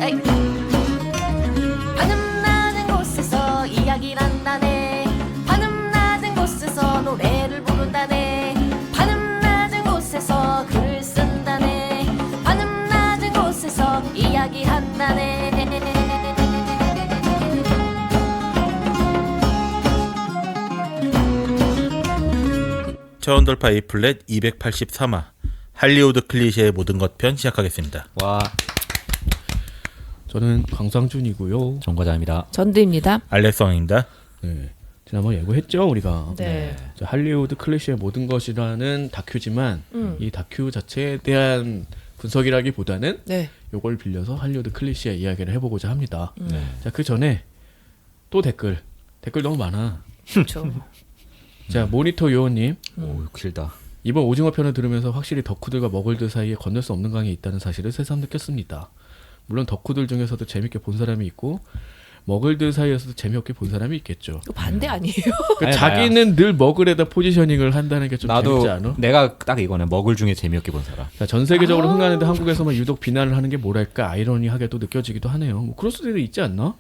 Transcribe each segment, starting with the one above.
에이. 반음 낮은 곳에서 이야기를 한다네. 반음 낮은 곳에서 노래를 부른다네. 반음 낮은 곳에서 글을 쓴다네. 반음 낮은 곳에서 이야기한다네. 차원돌파 A플랫 283화 할리우드 클리셰의 모든 것 편 시작하겠습니다. 와, 저는 강상준이고요. 정과자입니다. 전두입니다. 알렉스왕입니다. 네. 지난번 예고했죠 우리가. 네. 자, 할리우드 클리셰의 모든 것이라는 다큐지만 이 다큐 자체에 대한 분석이라기보다는 네. 요걸 빌려서 할리우드 클리셰 이야기를 해보고자 합니다. 네. 자, 그 전에 또 댓글 너무 많아. 그렇죠. 자, 모니터 요원님, 오, 길다. 이번 오징어 편을 들으면서 확실히 덕후들과 머글들 사이에 건널 수 없는 강이 있다는 사실을 새삼 느꼈습니다. 물론 덕후들 중에서도 재밌게 본 사람이 있고 머글들 사이에서도 재미없게 본 사람이 있겠죠. 이거 반대 아니에요? 그러니까 아니, 자기는 늘 머글에다 포지셔닝을 한다는 게 좀 나도 재밌지 않아? 내가 딱 이거네. 먹을 중에 재미없게 본 사람. 자, 전 세계적으로 흥하는데 한국에서만 유독 비난을 하는 게 뭐랄까 아이러니하게도 느껴지기도 하네요. 뭐 그럴 수도 있지 않나?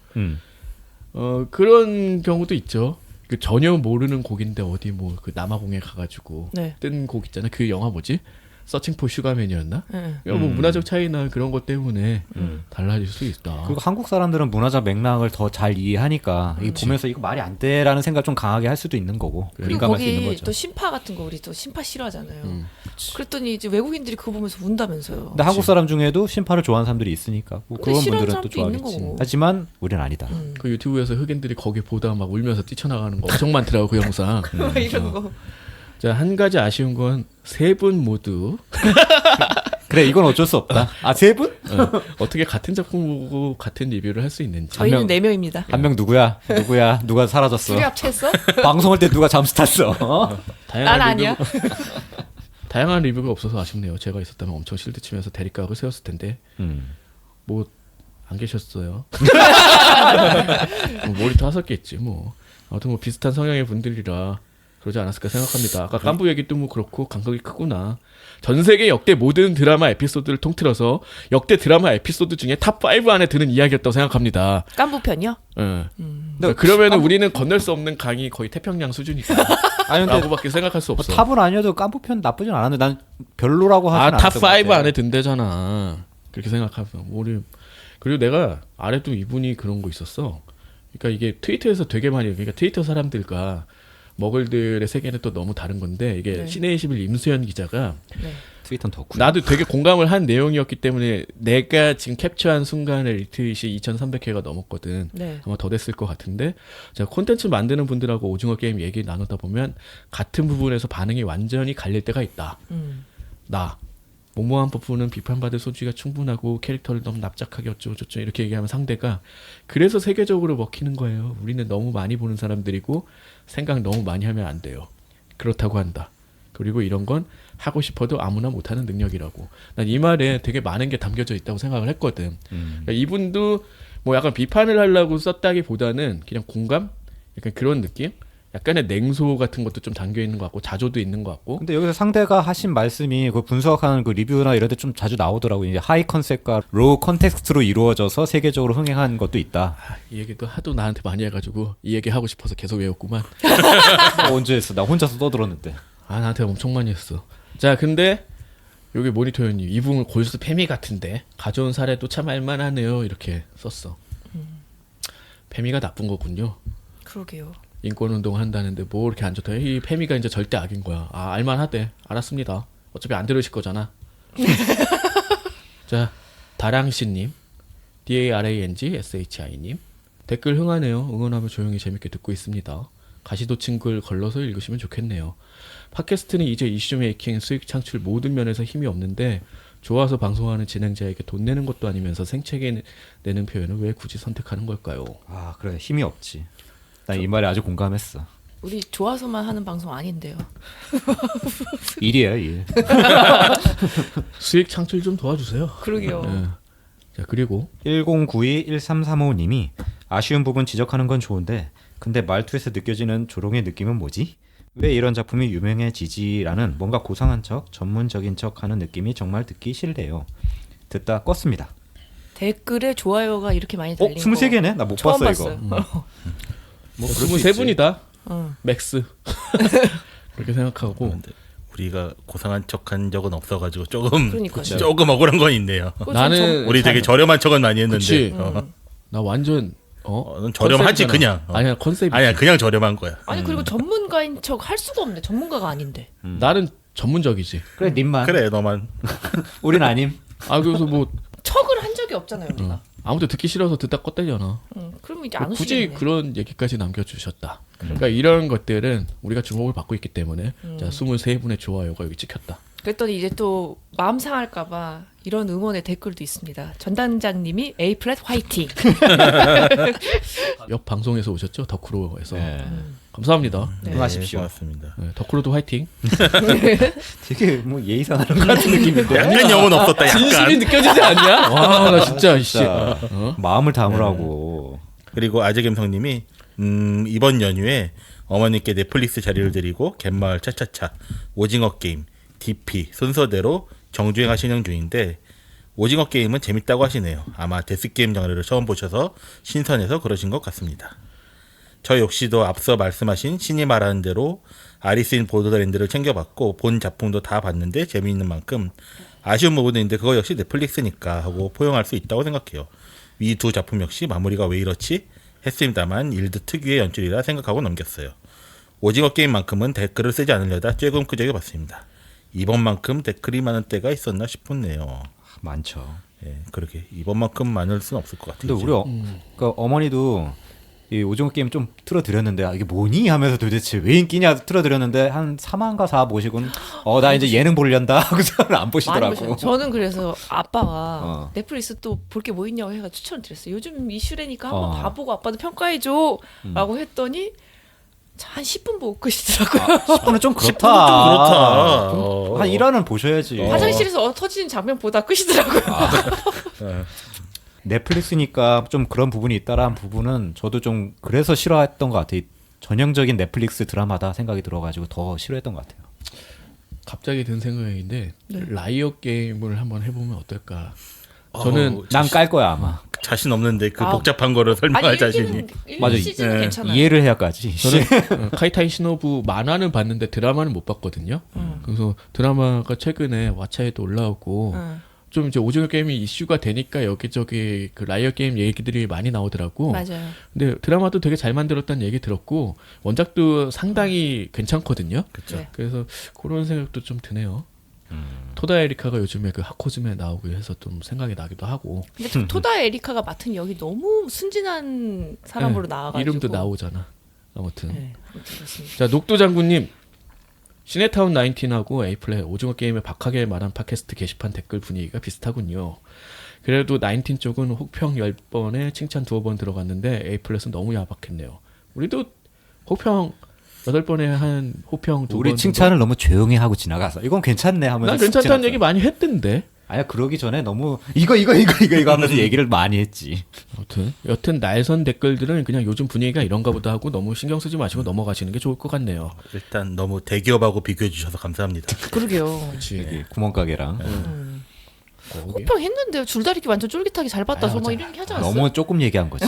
그런 경우도 있죠. 그 전혀 모르는 곡인데 어디 뭐 그 남아공에 가가지고 네. 뜬 곡 있잖아. 그 영화 뭐지? 서칭 포 슈가맨이었나? 네. 뭐 문화적 차이나 그런 것 때문에 달라질 수 있다. 그리고 한국 사람들은 문화적 맥락을 더 잘 이해하니까 이 보면서 이거 말이 안 돼라는 생각 좀 강하게 할 수도 있는 거고 그리고 민감할 수 있는 거기 거죠. 또 신파 같은 거 우리 또 신파 싫어하잖아요. 그랬더니 이제 외국인들이 그거 보면서 운다면서요. 근데 한국 사람 중에도 신파를 좋아하는 사람들이 있으니까 뭐 근데 그런 싫어하는 분들은 또 사람도 있는 좋아하겠지. 거고. 하지만 우리는 아니다. 그 유튜브에서 흑인들이 거기 보다 막 울면서 뛰쳐나가는 거 엄청 많더라고 그 영상. 이런 거. 자, 한 가지 아쉬운 건 세 분 모두 그래, 이건 어쩔 수 없다. 아, 세 분? 어떻게 같은 작품 보고 같은 리뷰를 할 수 있는지. 저희는 명- 네 명입니다. 한 명 누구야? 누가 사라졌어? 둘이 합체했어? 방송할 때 누가 잠수 탔어? 다양한 난 아니야. 다양한 리뷰가 없어서 아쉽네요. 제가 있었다면 엄청 실드 치면서 대립각을 세웠을 텐데 뭐 안 계셨어요. 뭐 모니터 하셨겠지 뭐. 아무튼 뭐 비슷한 성향의 분들이라 그러지 않았을까 생각합니다. 아까 깐부 얘기도 뭐 그렇고 간격이 크구나. 전 세계 역대 모든 드라마 에피소드를 통틀어서 역대 드라마 에피소드 중에 탑 5 안에 드는 이야기였다고 생각합니다. 깐부편이요? 예. 그러면은 우리는 건널 수 없는 강이 거의 태평양 수준이다. 아니 근데 라고밖에 생각할 수 뭐 없어. 탑은 아니어도 깐부편 나쁘진 않았는데 난 별로라고 하진 탑 않았던 5 것 같아. 안에 든대잖아. 그렇게 생각하면 우리 그리고 내가 아래도 이분이 그런 거 있었어. 그러니까 이게 트위터에서 되게 많이 그러니까 트위터 사람들과 머글들의 세계는 또 너무 다른 건데 이게 네. 신의 21 임수연 기자가 네. 트위터는 덕후. 나도 되게 공감을 한 내용이었기 때문에 내가 지금 캡처한 순간에 리트윗이 2,300회가 넘었거든. 네. 아마 더 됐을 것 같은데 자 콘텐츠 만드는 분들하고 오징어 게임 얘기 나누다 보면 같은 부분에서 반응이 완전히 갈릴 때가 있다. 나 모모한 버프는 비판받을 소지가 충분하고 캐릭터를 너무 납작하게 어쩌고저쩌고 이렇게 얘기하면 상대가 그래서 세계적으로 먹히는 거예요. 우리는 너무 많이 보는 사람들이고 생각 너무 많이 하면 안 돼요. 그렇다고 한다. 그리고 이런 건 하고 싶어도 아무나 못하는 능력이라고. 난 이 말에 되게 많은 게 담겨져 있다고 생각을 했거든. 그러니까 이분도 뭐 약간 비판을 하려고 썼다기보다는 그냥 공감? 약간 그런 느낌? 약간의 냉소 같은 것도 좀 담겨 있는 것 같고 자조도 있는 것 같고. 근데 여기서 상대가 하신 말씀이 그 분석하는 그 리뷰나 이런 데 좀 자주 나오더라고요. 이제 하이 컨셉과 로우 컨텍스트로 이루어져서 세계적으로 흥행한 것도 있다. 이 얘기도 하도 나한테 많이 해가지고 이 얘기 하고 싶어서 계속 외웠구만. 언제 했어? 나 혼자서 떠들었는데. 아 나한테 엄청 많이 했어. 자 근데 여기 모니터님 이분은 골수 페미 같은데 가져온 사례도 참 알만하네요 이렇게 썼어. 페미가 나쁜 거군요. 그러게요. 인권운동 한다는데 뭐 이렇게 안 좋다. 이 페미가 이제 절대 악인 거야. 아 알만하대. 알았습니다. 어차피 안 들으실 거잖아. 자 다랑씨님 DARANGSHI님 댓글 흥하네요. 응원하며 조용히 재밌게 듣고 있습니다. 가시도친 글 걸러서 읽으시면 좋겠네요. 팟캐스트는 이제 이슈 메이킹, 수익 창출 모든 면에서 힘이 없는데 좋아서 방송하는 진행자에게 돈 내는 것도 아니면서 생채기 내는 표현을 왜 굳이 선택하는 걸까요? 아 그래 힘이 없지. 난 이 말에 아주 공감했어. 우리 좋아서만 하는 방송 아닌데요. 일이에요 일. 수익 창출 좀 도와주세요. 그러게요. 네. 자 그리고 1092-1335님이 아쉬운 부분 지적하는 건 좋은데 근데 말투에서 느껴지는 조롱의 느낌은 뭐지? 왜 이런 작품이 유명해지지라는 뭔가 고상한 척, 전문적인 척 하는 느낌이 정말 듣기 싫네요. 듣다 껐습니다. 댓글에 좋아요가 이렇게 많이 달린 거 23개네? 나 못 처음 봤어 봤어요. 이거. 뭐 그럴 수 23분이다. 어. 맥스. 그렇게 생각하고 근데 우리가 고상한 척한 적은 없어가지고 조금 그러니까요. 조금 억울한 건 있네요. 나는 우리 되게 저렴한 척은 많이 했는데 그치. 어, 나 완전 넌 저렴하지 컨셉이잖아. 그냥. 아니야 컨셉이. 아니야 그냥 저렴한 거야. 아니 그리고 전문가인 척 할 수가 없네. 전문가가 아닌데. 나는 전문적이지. 그래 님만. 그래 너만. 우린 아님. 아 그래서 뭐 척을 한 적이 없잖아요, 우리가. 아무튼 듣기 싫어서 듣다 껐대잖아. 그러면 이제 안 굳이 오시겠네. 그런 얘기까지 남겨주셨다. 그러니까 이런 것들은 우리가 주목을 받고 있기 때문에 자 23분의 좋아요가 여기 찍혔다. 그랬더니 이제 또 마음 상할까봐 이런 응원의 댓글도 있습니다. 전단장님이 A 플랫 화이팅. 옆 방송에서 오셨죠? 덕후로에서 네. 감사합니다. 네. 응하십시오. 고맙습니다. 네, 덕후로도 화이팅. 되게 뭐 예의상하는 것 같은 느낌인데. 약간 영혼 없었다. 진심이 약간. 느껴지지 않냐? 와 나 진짜 씨. 진짜 어? 마음을 담으라고. 그리고 아재갬성님이 이번 연휴에 어머니께 넷플릭스 자리를 드리고 갯마을 차차차, 오징어 게임, DP 순서대로 정주행하 진행 중인데 오징어 게임은 재밌다고 하시네요. 아마 데스게임 장르를 처음 보셔서 신선해서 그러신 것 같습니다. 저 역시도 앞서 말씀하신 신이 말하는 대로 아리스인 보더랜드를 챙겨봤고 본 작품도 다 봤는데 재미있는 만큼 아쉬운 부분은 있는데 그거 역시 넷플릭스니까 하고 포용할 수 있다고 생각해요. 이 두 작품 역시 마무리가 왜 이렇지 했습니다만 일드 특유의 연출이라 생각하고 넘겼어요. 오징어 게임만큼은 댓글을 쓰지 않으려다 조금 끄적여봤습니다. 이번만큼 댓글이 많은 때가 있었나 싶었네요. 많죠. 예, 그렇게 이번만큼 많을 수는 없을 것 같아요. 근데 우리 그러니까 어머니도 이 오징어 게임 좀 틀어드렸는데 아, 이게 뭐니 하면서 도대체 왜 인기냐 틀어드렸는데 한 4만가 4 보시고는 나 이제 예능 보려다 하고서 안 많이 보시더라고. 보셔요. 저는 그래서 아빠가 어. 넷플릭스 또 볼 게 뭐 있냐고 해가 추천을 드렸어요. 요즘 이슈래니까 한번 어. 봐보고 아빠도 평가해줘 라고 했더니 한 10분 보고 끄시더라고요. 10분은 좀 그렇다. 좀 그렇다. 한 1화는 보셔야지. 화장실에서 터지는 장면 보다 끄시더라고요. 넷플릭스니까 좀 그런 부분이 있다라는 부분은 저도 좀 그래서 싫어했던 것 같아요. 전형적인 넷플릭스 드라마다 생각이 들어가지고 더 싫어했던 것 같아요. 갑자기 든 생각인데 네. 라이어 게임을 한번 해보면 어떨까? 저는 난 깔 거야 아마. 자신 없는데 그 아. 복잡한 거를 설명할 아니 자신이. 맞아. 1시즌은 예. 괜찮아요. 이해를 해야까지. 저는 카이타이 시노부 만화는 봤는데 드라마는 못 봤거든요. 그래서 드라마가 최근에 왓챠에도 올라오고 응. 좀 이제 오징어 게임이 이슈가 되니까 여기저기 그 라이어 게임 얘기들이 많이 나오더라고. 맞아요. 근데 드라마도 되게 잘 만들었다는 얘기 들었고 원작도 상당히 괜찮거든요. 그렇죠. 네. 그래서 그런 생각도 좀 드네요. 토다 에리카가 요즘에 그 하코즘에 나오고 해서 좀 생각이 나기도 하고. 근데 토다 에리카가 맡은 역이 너무 순진한 사람으로 네, 나와가지고 이름도 나오잖아. 아무튼. 네, 아무튼 그렇습니다. 자 녹두 장군님 시네타운 19하고 에이플의 오징어 게임의 박하게 말한 팟캐스트 게시판 댓글 분위기가 비슷하군요. 그래도 19 쪽은 혹평 10번에 칭찬 2번 들어갔는데 에이플렛은 너무 야박했네요. 우리도 혹평 8번에 한 호평 2번 우리 칭찬을 너무 조용히 하고 지나가서 이건 괜찮네 하면서 난 괜찮다는 지나갔어요. 얘기 많이 했던데. 아니야 그러기 전에 너무 이거 하면서 얘기를 많이 했지. 아무튼 여튼 날선 댓글들은 그냥 요즘 분위기가 이런가 보다 하고 너무 신경 쓰지 마시고 넘어가시는 게 좋을 것 같네요. 일단 너무 대기업하고 비교해 주셔서 감사합니다. 그러게요. 그렇지. 여기 구멍가게랑 호평 했는데요. 줄다리기 완전 쫄깃하게 잘 봤다. 아, 저 뭐 맞아. 이런 게 하지 않았어요? 너무 조금 얘기한 거지.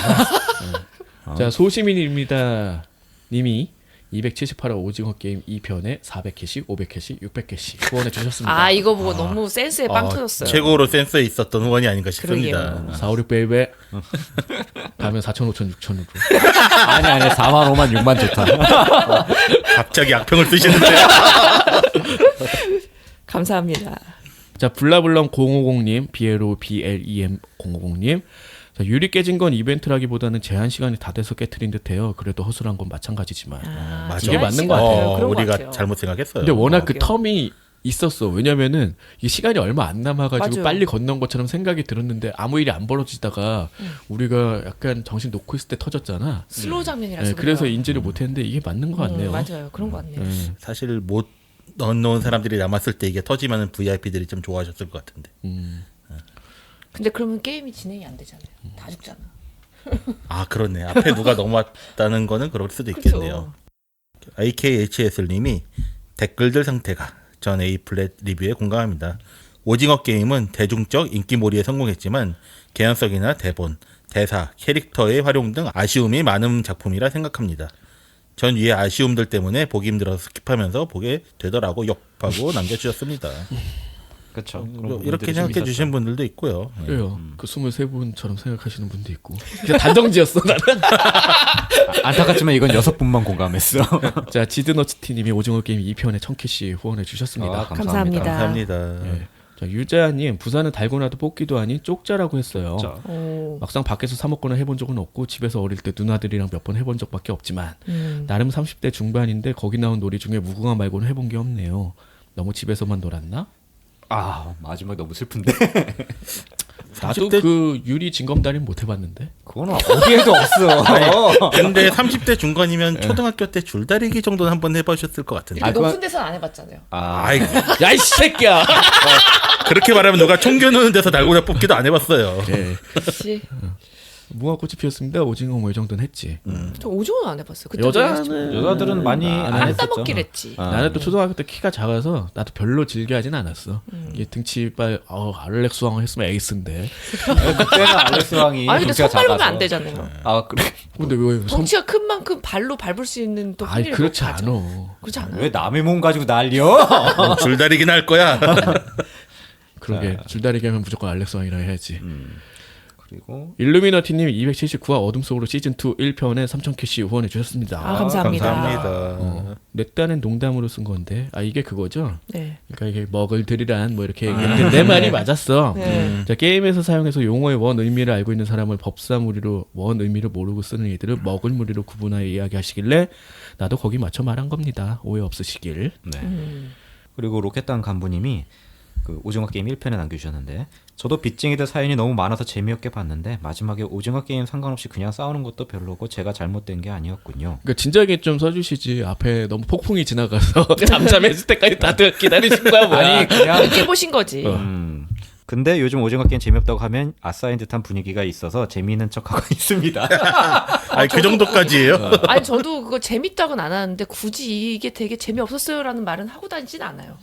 자 소시민입니다 님이 278화 오징어 게임 2편에 400개씩 500개씩 600개씩 후원해 주셨습니다. 아 이거 보고 너무 센스에 빵 터졌어요. 최고로 센스 있었던 후원이 아닌가 싶습니다. 그러게요. 4, 5, 6 베이베 가면 4천 5천 6천으로. 아니 4만 5만 6만 좋다. 갑자기 악평을 쓰시는데. 감사합니다. 자 블라블럼 050님 비에로 BLEM 050님 자, 유리 깨진 건 이벤트라기보다는 제한 시간이 다 돼서 깨트린 듯해요. 그래도 허술한 건 마찬가지지만. 맞아. 이게 맞는 것 같아요. 그런 것 우리가 같아요. 잘못 생각했어요. 근데 워낙 그 그러게요. 텀이 있었어. 왜냐면은 이 시간이 얼마 안 남아가지고 맞아요. 빨리 건넌 것처럼 생각이 들었는데 아무 일이 안 벌어지다가 우리가 약간 정신 놓고 있을 때 터졌잖아. 슬로우 장면이라서 네, 그래서 그래요. 인지를 못했는데 이게 맞는 것 같네요. 맞아요. 그런 것 같네요. 네. 사실 못 넣어놓은 사람들이 남았을 때 이게 터지면 VIP들이 좀 좋아하셨을 것 같은데. 근데 그러면 게임이 진행이 안 되잖아요. 다 죽잖아. 아 그렇네. 앞에 누가 넘어왔다는 거는 그럴 수도 있겠네요. AKHS님이 댓글들 상태가 전 A플랫 리뷰에 공감합니다. 오징어 게임은 대중적 인기몰이에 성공했지만 개연성이나 대본, 대사, 캐릭터의 활용 등 아쉬움이 많은 작품이라 생각합니다. 전 위의 아쉬움들 때문에 보기 힘들어서 스킵하면서 보게 되더라고 욕하고 남겨주셨습니다. 그렇죠. 이렇게 생각해 주신 분들도 있고요. 그래요. 그 23분처럼 생각하시는 분도 있고. 그냥 단정지었어 나는. 안타깝지만 이건 6분만 공감했어. 자, 지드너츠티님이 오징어 게임 2편에 1000캐시 후원해 주셨습니다. 아, 감사합니다. 감사합니다. 예. 자, 유자님 부산은 달고나도 뽑기도 아닌 쪽자라고 했어요. 자, 오. 막상 밖에서 사 먹거나 해본 적은 없고 집에서 어릴 때 누나들이랑 몇 번 해본 적밖에 없지만 나름 30대 중반인데 거기 나온 놀이 중에 무궁화 말고는 해본 게 없네요. 너무 집에서만 놀았나? 아 마지막 너무 슬픈데. 나도 30대 그 유리 징검다리는 못 해봤는데. 그거는 어디에도 없어. 근데 30대 중반이면 초등학교 때 줄다리기 정도는 한번 해보셨을 것 같은데. 이렇게 그건- 높은 데서는 안 해봤잖아요. 아이, 야 이 새끼야. 그렇게 말하면 누가 총 겨누는 데서 달고나 뽑기도 안 해봤어요. 예. 그렇지. 무화꽃이 피었습니다. 오징어 뭐 이 정도는 했지. 저 오징어는 안 해봤어요. 그때 여자는 여자들은 많이 안 안 했었죠. 따먹기를 했지. 아. 나는 또 초등학교 때 키가 작아서 나도 별로 즐겨하진 않았어. 이게 등치빨 알렉스 왕을 했으면 에이스인데. 그때는 알렉스 왕이 아니 근데 덩치가 손 밟으면 작아서. 안 되잖아요. 아 그래. 근데 왜 덩치가 큰 만큼 발로 밟을 수 있는 또 아니 흥미를 그렇지 못 가져. 않아. 그렇지 않아요? 왜 남의 몸 가지고 난리여? 줄다리기는 할 거야. 그러게 줄다리기 하면 무조건 알렉스 왕이라 해야지. 그리고 일루미너티님 279화 어둠 속으로 시즌 2 1편에 3000캐시 후원해 주셨습니다. 아, 감사합니다. 감사합니다. 내 딴엔 농담으로 쓴 건데 이게 그거죠. 네. 그러니까 이게 먹을 들이란 뭐 이렇게 얘기했는데 내 말이 맞았어. 네. 자, 게임에서 사용해서 용어의 원 의미를 알고 있는 사람을 법사무리로 원 의미를 모르고 쓰는 이들을 먹을 무리로 구분하여 이야기하시길래 나도 거기 맞춰 말한 겁니다. 오해 없으시길. 네. 그리고 로켓단 간부님이 그 오징어 게임 1편에 남겨주셨는데 저도 빚쟁이들 사연이 너무 많아서 재미없게 봤는데 마지막에 오징어 게임 상관없이 그냥 싸우는 것도 별로고 제가 잘못된 게 아니었군요. 그러니까 진작에 좀 써주시지. 앞에 너무 폭풍이 지나가서 잠잠했을 때까지 다들 기다리신 거야 뭐야. 아니 그냥 늦게 보신 거지. 근데 요즘 오징어 게임 재미없다고 하면 아싸인 듯한 분위기가 있어서 재미있는 척하고 있습니다. 아니 그 정도까지예요? 아니 저도 그거 재밌다고는 안 하는데 굳이 이게 되게 재미없었어요라는 말은 하고 다니진 않아요.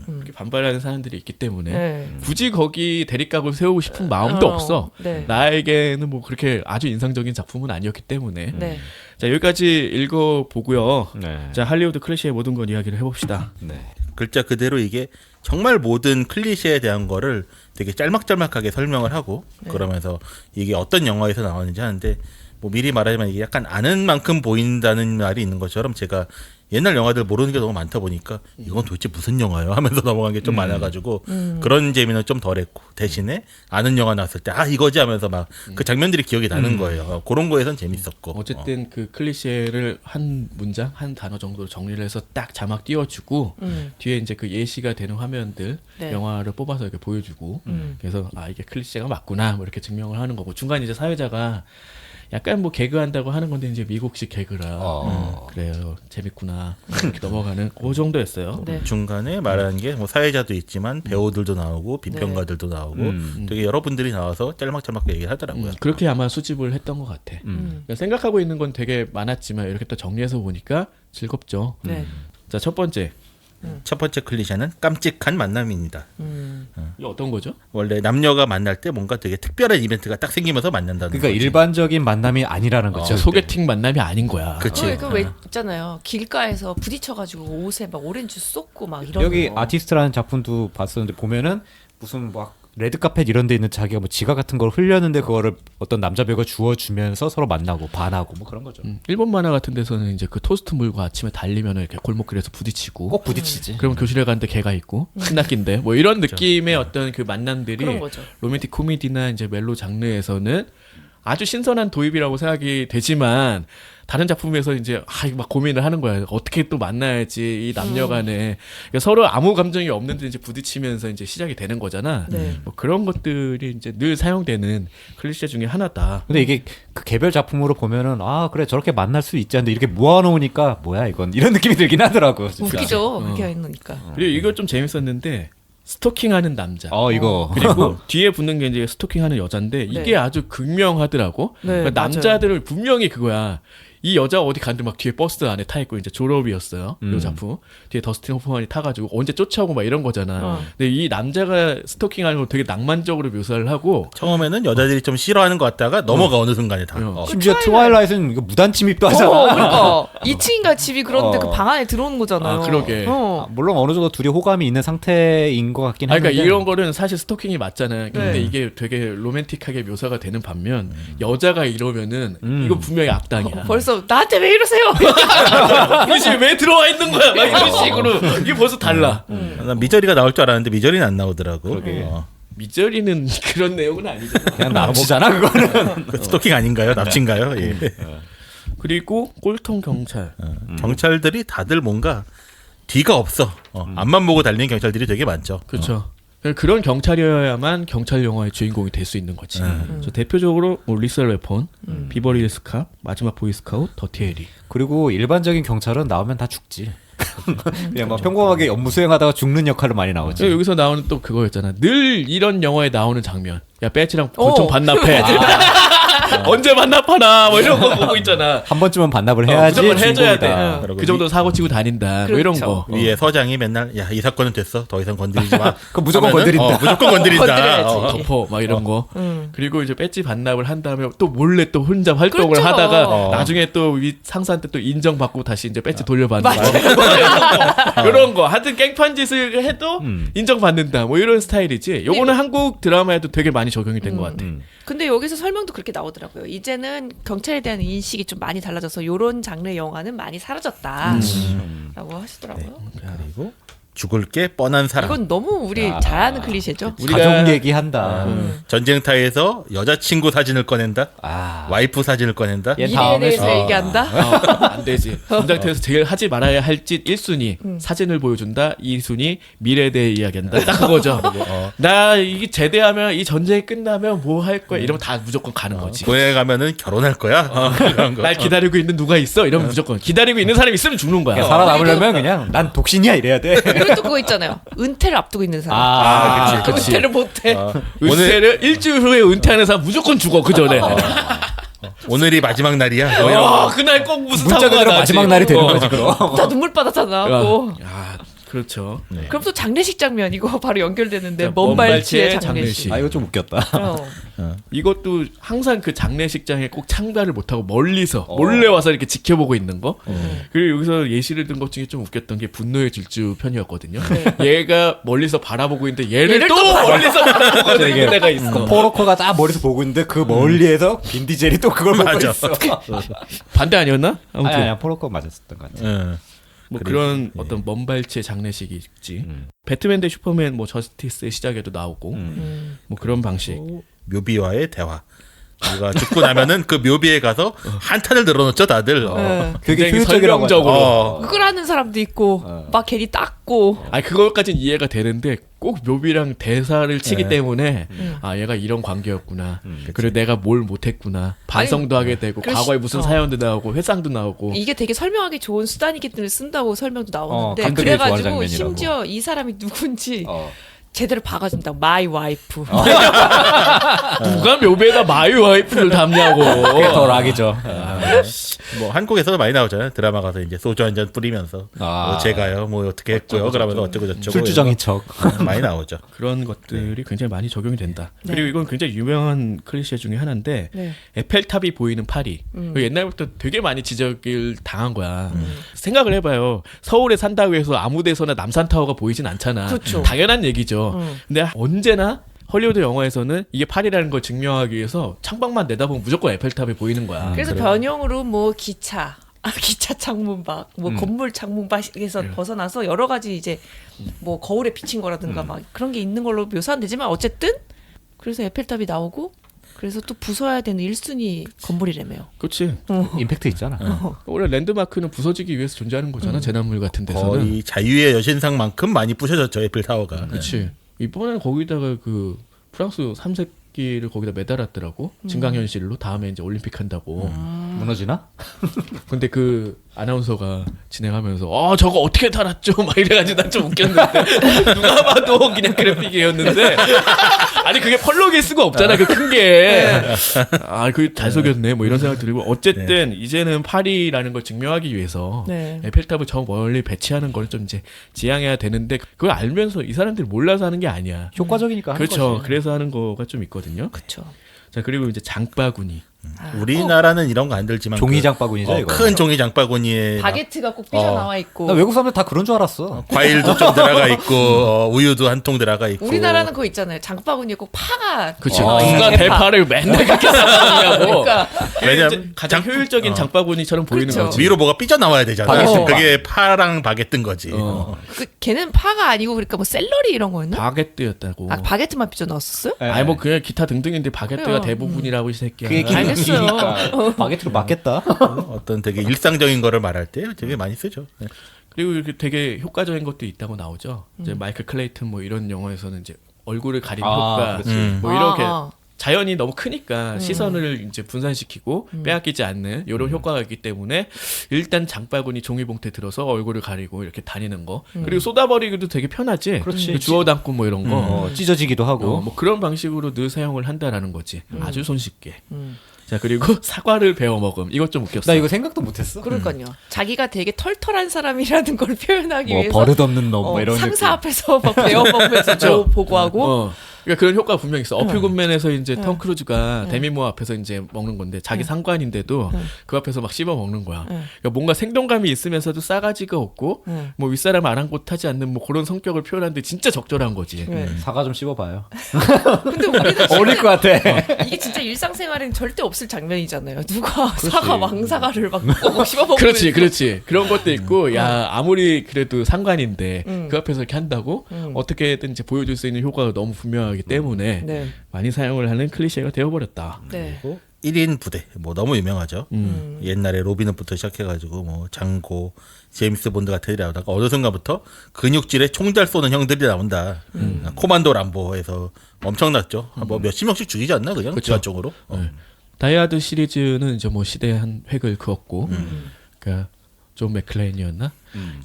이렇게 반발하는 사람들이 있기 때문에 네. 굳이 거기 대립각을 세우고 싶은 마음도 없어. 네. 나에게는 뭐 그렇게 아주 인상적인 작품은 아니었기 때문에. 네. 자, 여기까지 읽어보고요. 네. 자, 할리우드 클래시의 모든 걸 이야기를 해봅시다. 네. 글자 그대로 이게 정말 모든 클리셰에 대한 거를 되게 짤막짤막하게 설명을 하고 그러면서 이게 어떤 영화에서 나왔는지 하는데 뭐 미리 말하자면 이게 약간 아는 만큼 보인다는 말이 있는 것처럼 제가 옛날 영화들 모르는 게 너무 많다 보니까 이건 도대체 무슨 영화예요 하면서 넘어간 게 좀 많아가지고 그런 재미는 좀 덜했고 대신에 아는 영화 나왔을 때 아 이거지 하면서 막 그 장면들이 기억이 나는 거예요. 그런 거에선 재밌었고 어쨌든 그 클리셰를 한 문장, 한 단어 정도로 정리를 해서 딱 자막 띄워주고 뒤에 이제 그 예시가 되는 화면들 네. 영화를 뽑아서 이렇게 보여주고 그래서 아 이게 클리셰가 맞구나 뭐 이렇게 증명을 하는 거고 중간에 이제 사회자가 약간 뭐 개그한다고 하는 건데 이제 미국식 개그라 그래요 재밌구나 이렇게 넘어가는 그 정도였어요. 네. 중간에 말하는 게 뭐 사회자도 있지만 배우들도 나오고 비평가들도 나오고 되게 여러분들이 나와서 짤막짤막 얘기를 하더라고요. 그렇게 아마 수집을 했던 것 같아. 그러니까 생각하고 있는 건 되게 많았지만 이렇게 또 정리해서 보니까 즐겁죠. 네. 자, 첫 번째 첫 번째 클리셰는 깜찍한 만남입니다. 이게 어떤 거죠? 원래 남녀가 만날 때 뭔가 되게 특별한 이벤트가 딱 생기면서 만난다는 그러니까 거지. 일반적인 만남이 아니라는 거죠. 소개팅 만남이 아닌 거야. 그치. 그왜 있잖아요. 길가에서 부딪혀가지고 옷에 막 오렌지 쏟고 막 이런 여기 거. 아티스트라는 작품도 봤었는데 보면은 무슨 막 레드카펫 이런 데 있는 자기가 뭐 지가 같은 걸 흘렸는데 그거를 어떤 남자 배우가 주워주면서 서로 만나고 반하고 뭐 그런 거죠. 일본 만화 같은 데서는 이제 그 토스트 물고 아침에 달리면 이렇게 골목길에서 부딪히고 꼭 부딪히지. 그럼 교실에 가는데 걔가 있고 신났긴데 뭐 이런 느낌의 어떤 그 만남들이 그런 거죠. 로맨틱 코미디나 이제 멜로 장르에서는 아주 신선한 도입이라고 생각이 되지만 다른 작품에서 이제 이거 막 고민을 하는 거야. 어떻게 또 만나야지 이 남녀간에 그러니까 서로 아무 감정이 없는데 이제 부딪히면서 이제 시작이 되는 거잖아. 네. 뭐 그런 것들이 이제 늘 사용되는 클리셰 중에 하나다. 근데 이게 그 개별 작품으로 보면은 아 그래 저렇게 만날 수 있지 않는데 이렇게 모아놓으니까 뭐야 이건 이런 느낌이 들긴 하더라고. 진짜. 웃기죠. 그렇게 하는 거니까. 그리고 이거 좀 재밌었는데 스토킹하는 남자. 이거 그리고 뒤에 붙는 게 이제 스토킹하는 여잔데 이게 네. 아주 극명하더라고. 네, 그러니까 맞아요. 남자들을 분명히 그거야. 이 여자가 어디 갔는데 막 뒤에 버스 안에 타 있고 이제 졸업이었어요. 이 작품 뒤에 더스틴 호프만이 타가지고 언제 쫓아오고 막 이런 거잖아. 근데 이 남자가 스토킹하는 걸 되게 낭만적으로 묘사를 하고 처음에는 여자들이 좀 싫어하는 것 같다가 넘어가 어느 순간에 다. 심지어 트와일라이트는 이거 무단 침입도 하잖아. 그러니까 2층인가 집이 그런데 그 어. 방 안에 들어오는 거잖아요. 아, 그러게. 물론 어느 정도 둘이 호감이 있는 상태인 것 같긴 한데. 그러니까 이런 거는 사실 스토킹이 맞잖아요. 근데 네. 이게 되게 로맨틱하게 묘사가 되는 반면 여자가 이러면은 이거 분명히 악당이야. 벌써 나한테 왜 이러세요? 그렇지 왜 들어와 있는 거야? 막 이런 식으로 이게 벌써 달라. 난 미저리가 나올 줄 알았는데 미저리는 안 나오더라고. 그러게. 미저리는 그런 내용은 아니잖아. 그냥 납치잖아 그거는. 그 스토킹 아닌가요? 납치인가요? 예. 그리고 꼴통 경찰. 경찰들이 다들 뭔가 뒤가 없어. 앞만 보고 달리는 경찰들이 되게 많죠. 그렇죠. 그런 경찰이어야만 경찰 영화의 주인공이 될 수 있는 거지. 저 대표적으로 뭐 리셀 웨폰, 비버리 힐스 캅, 마지막 보이스카웃, 더티 해리. 그리고 일반적인 경찰은 나오면 다 죽지. 그냥 막 평범하게 업무 수행하다가 죽는 역할로 많이 나오지. 여기서 나오는 또 그거였잖아. 늘 이런 영화에 나오는 장면. 야 배지랑 권총 반납해. 언제 반납하나 뭐 이런 거 보고 있잖아. 한 번쯤은 반납을 해야지. 무조건 해줘야 주인공이다. 돼. 그 정도 사고 치고 다닌다. 뭐 이런 그렇죠. 거. 위에 서장이 맨날 야 이 사건은 됐어. 더 이상 건드리지 마. 그거 무조건 하면은, 건드린다. 무조건 건드린다. 건드려야지. 덮어 막 이런 거. 그리고 이제 배지 반납을 한 다음에 또 몰래 또 혼자 활동을 그렇죠. 하다가 나중에 또 위 상사한테 또 인정받고 다시 이제 배지 돌려받는 거. 이런 거. 하여튼 깽판 짓을 해도 인정받는다. 뭐 이런 스타일이지. 요거는 한국 드라마에도 되게 많이 적용이 된 것 같아. 근데 여기서 설명도 그렇게 나오더라고요. 이제는 경찰에 대한 인식이 좀 많이 달라져서 요런 장르의 영화는 많이 사라졌다. 라고 하시더라고요. 그리고 죽을 게 뻔한 사람. 이건 너무 우리 잘 아는 클리셰죠. 가족 얘기한다. 전쟁터에서 여자친구 사진을 꺼낸다. 아. 와이프 사진을 꺼낸다. 얘 미래에 다음에 대해서 얘기한다. 안 되지. 전장터에서 제일 하지 말아야 할 짓 1순위 사진을 보여준다. 2순위 미래에 대해 이야기한다. 딱 그거죠. 나 이게 제대하면 이 전쟁이 끝나면 뭐 할 거야. 이러면 다 무조건 가는 거지. 고향에 가면은 결혼할 거야. 이런 거. 날 기다리고 있는 누가 있어? 이러면 무조건 기다리고 있는 사람이 있으면 죽는 거야. 살아남으려면 그냥 난 독신이야 이래야 돼. 그리고 또 그거 있잖아요. 은퇴를 앞두고 있는 사람. 아, 그치, 그치. 은퇴를 못해. 은퇴를 일주일 후에 은퇴하는 사람 무조건 죽어 그 전에. 오늘이 마지막 날이야. 뭐 이런 거. 그날 꼭 무슨 문자 사고가 그대로 나지. 마지막 날이 되는 거지 그럼. 다 눈물 바다잖아. 뭐. 야, 그렇죠. 그럼 또 장례식 장면 이거 바로 연결되는데 자, 먼 발치의 먼발치의 장례식. 아 이거 좀 웃겼다. 이것도 항상 그 장례식장에 꼭 참가를 못하고 멀리서 몰래 와서 이렇게 지켜보고 있는 거. 그리고 여기서 예시를 든 것 중에 좀 웃겼던 게 분노의 질주 편이었거든요. 얘가 멀리서 바라보고 있는데 얘를 또 멀리서 바라보고 있는 데가 있어. 포로커가 딱 멀리서 보고 있는데 그 멀리에서 빈 디젤이 또 그걸 보고 맞아. 있어. 반대 아니었나? 아무튼 아니 포로커 맞았었던 것 같아. 응. 뭐 그런 어떤 먼 발치의 장례식이 있지. 배트맨 대 슈퍼맨 뭐 저스티스의 시작에도 나오고 뭐 그런 방식. 묘비와의 대화. 우리가 죽고 나면은 그 묘비에 가서 한탄을 늘어놓죠 다들. 되게 굉장히 효율적이라고 설명적으로. 그걸 하는 사람도 있고 막 괜히 닦고. 아니 그거까지는 이해가 되는데 꼭 묘비랑 대사를 치기 때문에 아 얘가 이런 관계였구나. 그리고 내가 뭘 못했구나. 반성도 하게 되고 그럴 과거에 수- 무슨 사연도 나오고 회상도 나오고. 이게 되게 설명하기 좋은 수단이기 때문에 쓴다고 설명도 나오는데 감독이 좋아하는 그래가지고 장면이라고. 심지어 이 사람이 누군지 제대로 봐가준다. 마이 와이프. 누가 묘비에다 마이 와이프를 담냐고. 그게 더 락이죠. 뭐 한국에서도 많이 나오잖아요. 드라마 가서 이제 소주 한 잔 뿌리면서 뭐 제가요 뭐 어떻게 했고요. 그러면서 어쩌고 저쩌고 술주정인 척. 많이 나오죠. 그런 것들이 굉장히 많이 적용이 된다. 그리고 이건 굉장히 유명한 클리셰 중에 하나인데 네. 에펠탑이 보이는 파리. 옛날부터 되게 많이 지적을 당한 거야. 생각을 해봐요. 서울에 산다고 해서 아무 데서나 남산타워가 보이진 않잖아. 그렇죠. 당연한 얘기죠. 근데 언제나 헐리우드 영화에서는 이게 파리라는 걸 증명하기 위해서 창밖만 내다보면 무조건 에펠탑이 보이는 거야. 그래서 변형으로 뭐 기차, 기차 창문밖, 뭐 건물 창문밖에서 벗어나서 여러 가지 이제 뭐 거울에 비친 거라든가 막 그런 게 있는 걸로 묘사는 되지만 어쨌든 그래서 에펠탑이 나오고 그래서 또 부숴야 되는 1순위 건물이라며요. 그렇지. 임팩트 있잖아. 원래 랜드마크는 부서지기 위해서 존재하는 거잖아. 재난물 같은 데서는. 거의 자유의 여신상만큼 많이 부셔졌죠 에펠타워가. 그렇지. 이번에 거기다가 그 프랑스 삼색기를 거기다 매달았더라고. 증강현실로 다음에 이제 올림픽 한다고. 무너지나? 근데 그 아나운서가 진행하면서 저거 어떻게 달았죠? 막 이래가지고 난 좀 웃겼는데 누가 봐도 그냥 그래픽이었는데 아니 그게 펄럭일 수가 없잖아 그 큰 게. 그 잘 속였네 뭐 이런 생각 들고 어쨌든 이제는 파리라는 걸 증명하기 위해서 네. 에펠탑을 저 멀리 배치하는 걸 좀 이제 지향해야 되는데 그걸 알면서 이 사람들이 몰라서 하는 게 아니야. 효과적이니까 하는 그렇죠. 거지. 그래서 하는 거가 좀 있거든요. 그렇죠. 자 그리고 이제 장바구니. 우리나라는 이런 거 안 들지만 종이 장바구니죠 이거. 큰 종이 장바구니에 막 바게트가 꼭 삐져 나와 있고. 나 외국 사람들 다 그런 줄 알았어. 과일도 좀 들어가 있고 우유도 한 통 들어가 있고. 우리나라는 그거 있잖아요. 장바구니에 꼭 파가. 그렇죠. 어, 누가 대파를 맨날 그렇게 쌓느냐고. 그러니까 왜냐면 가장 효율적인 장바구니처럼 보이는 그쵸. 거지. 위로 뭐가 삐져 나와야 되잖아. 바게트. 그게 파랑 바게트인 거지. 걔는 파가 아니고 그러니까 뭐 샐러리 이런 거였나? 바게트였다고. 바게트만 삐져 나왔었어요? 아니 뭐 그냥 기타 등등인데 바게트가 그래요. 대부분이라고 이 새끼야. 그게 알겠어요. 바게트로 맞겠다. 어떤 되게 일상적인 거를 말할 때 되게 많이 쓰죠. 네. 그리고 이렇게 되게 효과적인 것도 있다고 나오죠. 이제 마이클 클레이튼 뭐 이런 영화에서는 이제 얼굴을 가리는 효과 그렇지. 뭐 이렇게 아. 자연이 너무 크니까 시선을 이제 분산시키고 빼앗기지 않는 이런 효과가 있기 때문에 일단 장바구니 종이봉투에 들어서 얼굴을 가리고 이렇게 다니는 거 그리고 쏟아버리기도 되게 편하지. 그렇지. 주워 담고 뭐 이런 거. 찢어지기도 하고. 뭐 그런 방식으로 늘 사용을 한다라는 거지. 아주 손쉽게. 자 그리고 사과를 베어 먹음. 이것 좀 웃겼어. 나 이거 생각도 못했어. 그러니까요. 자기가 되게 털털한 사람이라는 걸 표현하기 뭐 위해서 버릇없는 놈, 뭐 이런 상사 느낌. 앞에서 막 배워 먹으면서 저 보고하고 그러니까 그런 효과가 분명히 있어. 어필굿맨에서 이제 톰 크루즈가 데미모 앞에서 이제 먹는 건데 자기 상관인데도 그 앞에서 막 씹어 먹는 거야. 그러니까 뭔가 생동감이 있으면서도 싸가지가 없고 뭐 윗사람 아랑곳하지 않는 뭐 그런 성격을 표현하는데 진짜 적절한 거지. 사과 좀 씹어봐요. 근데 우리는 어울릴 것 같아. 이게 진짜 일상생활엔 절대 없을 장면이잖아요. 누가 사과 왕사과를 막 씹어 먹으면서 그렇지. 그런 것도 있고, 야 아무리 그래도 상관인데 그 앞에서 이렇게 한다고 어떻게든지 보여줄 수 있는 효과가 너무 분명하기 때문에 네. 많이 사용을 하는 클리셰가 되어버렸다. 네. 그리고 1인 부대 뭐 너무 유명하죠. 옛날에 로빈후부터 시작해가지고 뭐 장고, 제임스 본드 같은 애들이 나오다가 어느 순간부터 근육질에 총 잘 쏘는 형들이 나온다. 코만도 람보에서 엄청났죠. 뭐 몇십 명씩 죽이지 않나 그냥 그쵸. 지하적으로. 다이아드 시리즈는 이제 뭐 시대의 한 획을 그었고, 그러니까 존 맥클레인이었나?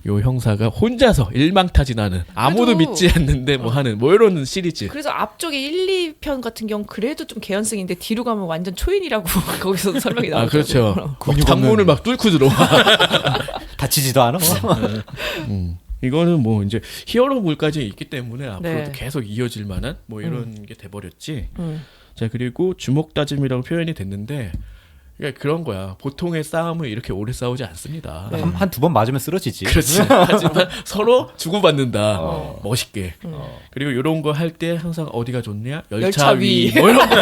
요 형사가 혼자서 일망타진하는 아무도 그래도- 믿지 않는데 뭐 하는 뭐 이런 시리즈. 그래서 앞쪽에 1, 2편 같은 경우 그래도 좀 개연성인데 뒤로 가면 완전 초인이라고 거기서 설명이 나오죠. 그렇죠. 창문을 막 뚫고 들어와. 다치지도 않아. 이거는 뭐 이제 히어로물까지 있기 때문에 앞으로도 네. 계속 이어질 만한 뭐 이런 게 돼버렸지. 자 그리고 주먹 다짐이라고 표현이 됐는데, 그러니까 그런 거야. 보통의 싸움을 이렇게 오래 싸우지 않습니다. 네. 한 두 번 맞으면 쓰러지지. 그렇지. 하지만 서로 주고받는다. 멋있게. 그리고 이런 거 할 때 항상 어디가 좋냐? 열차 위. 뭐 이런 거.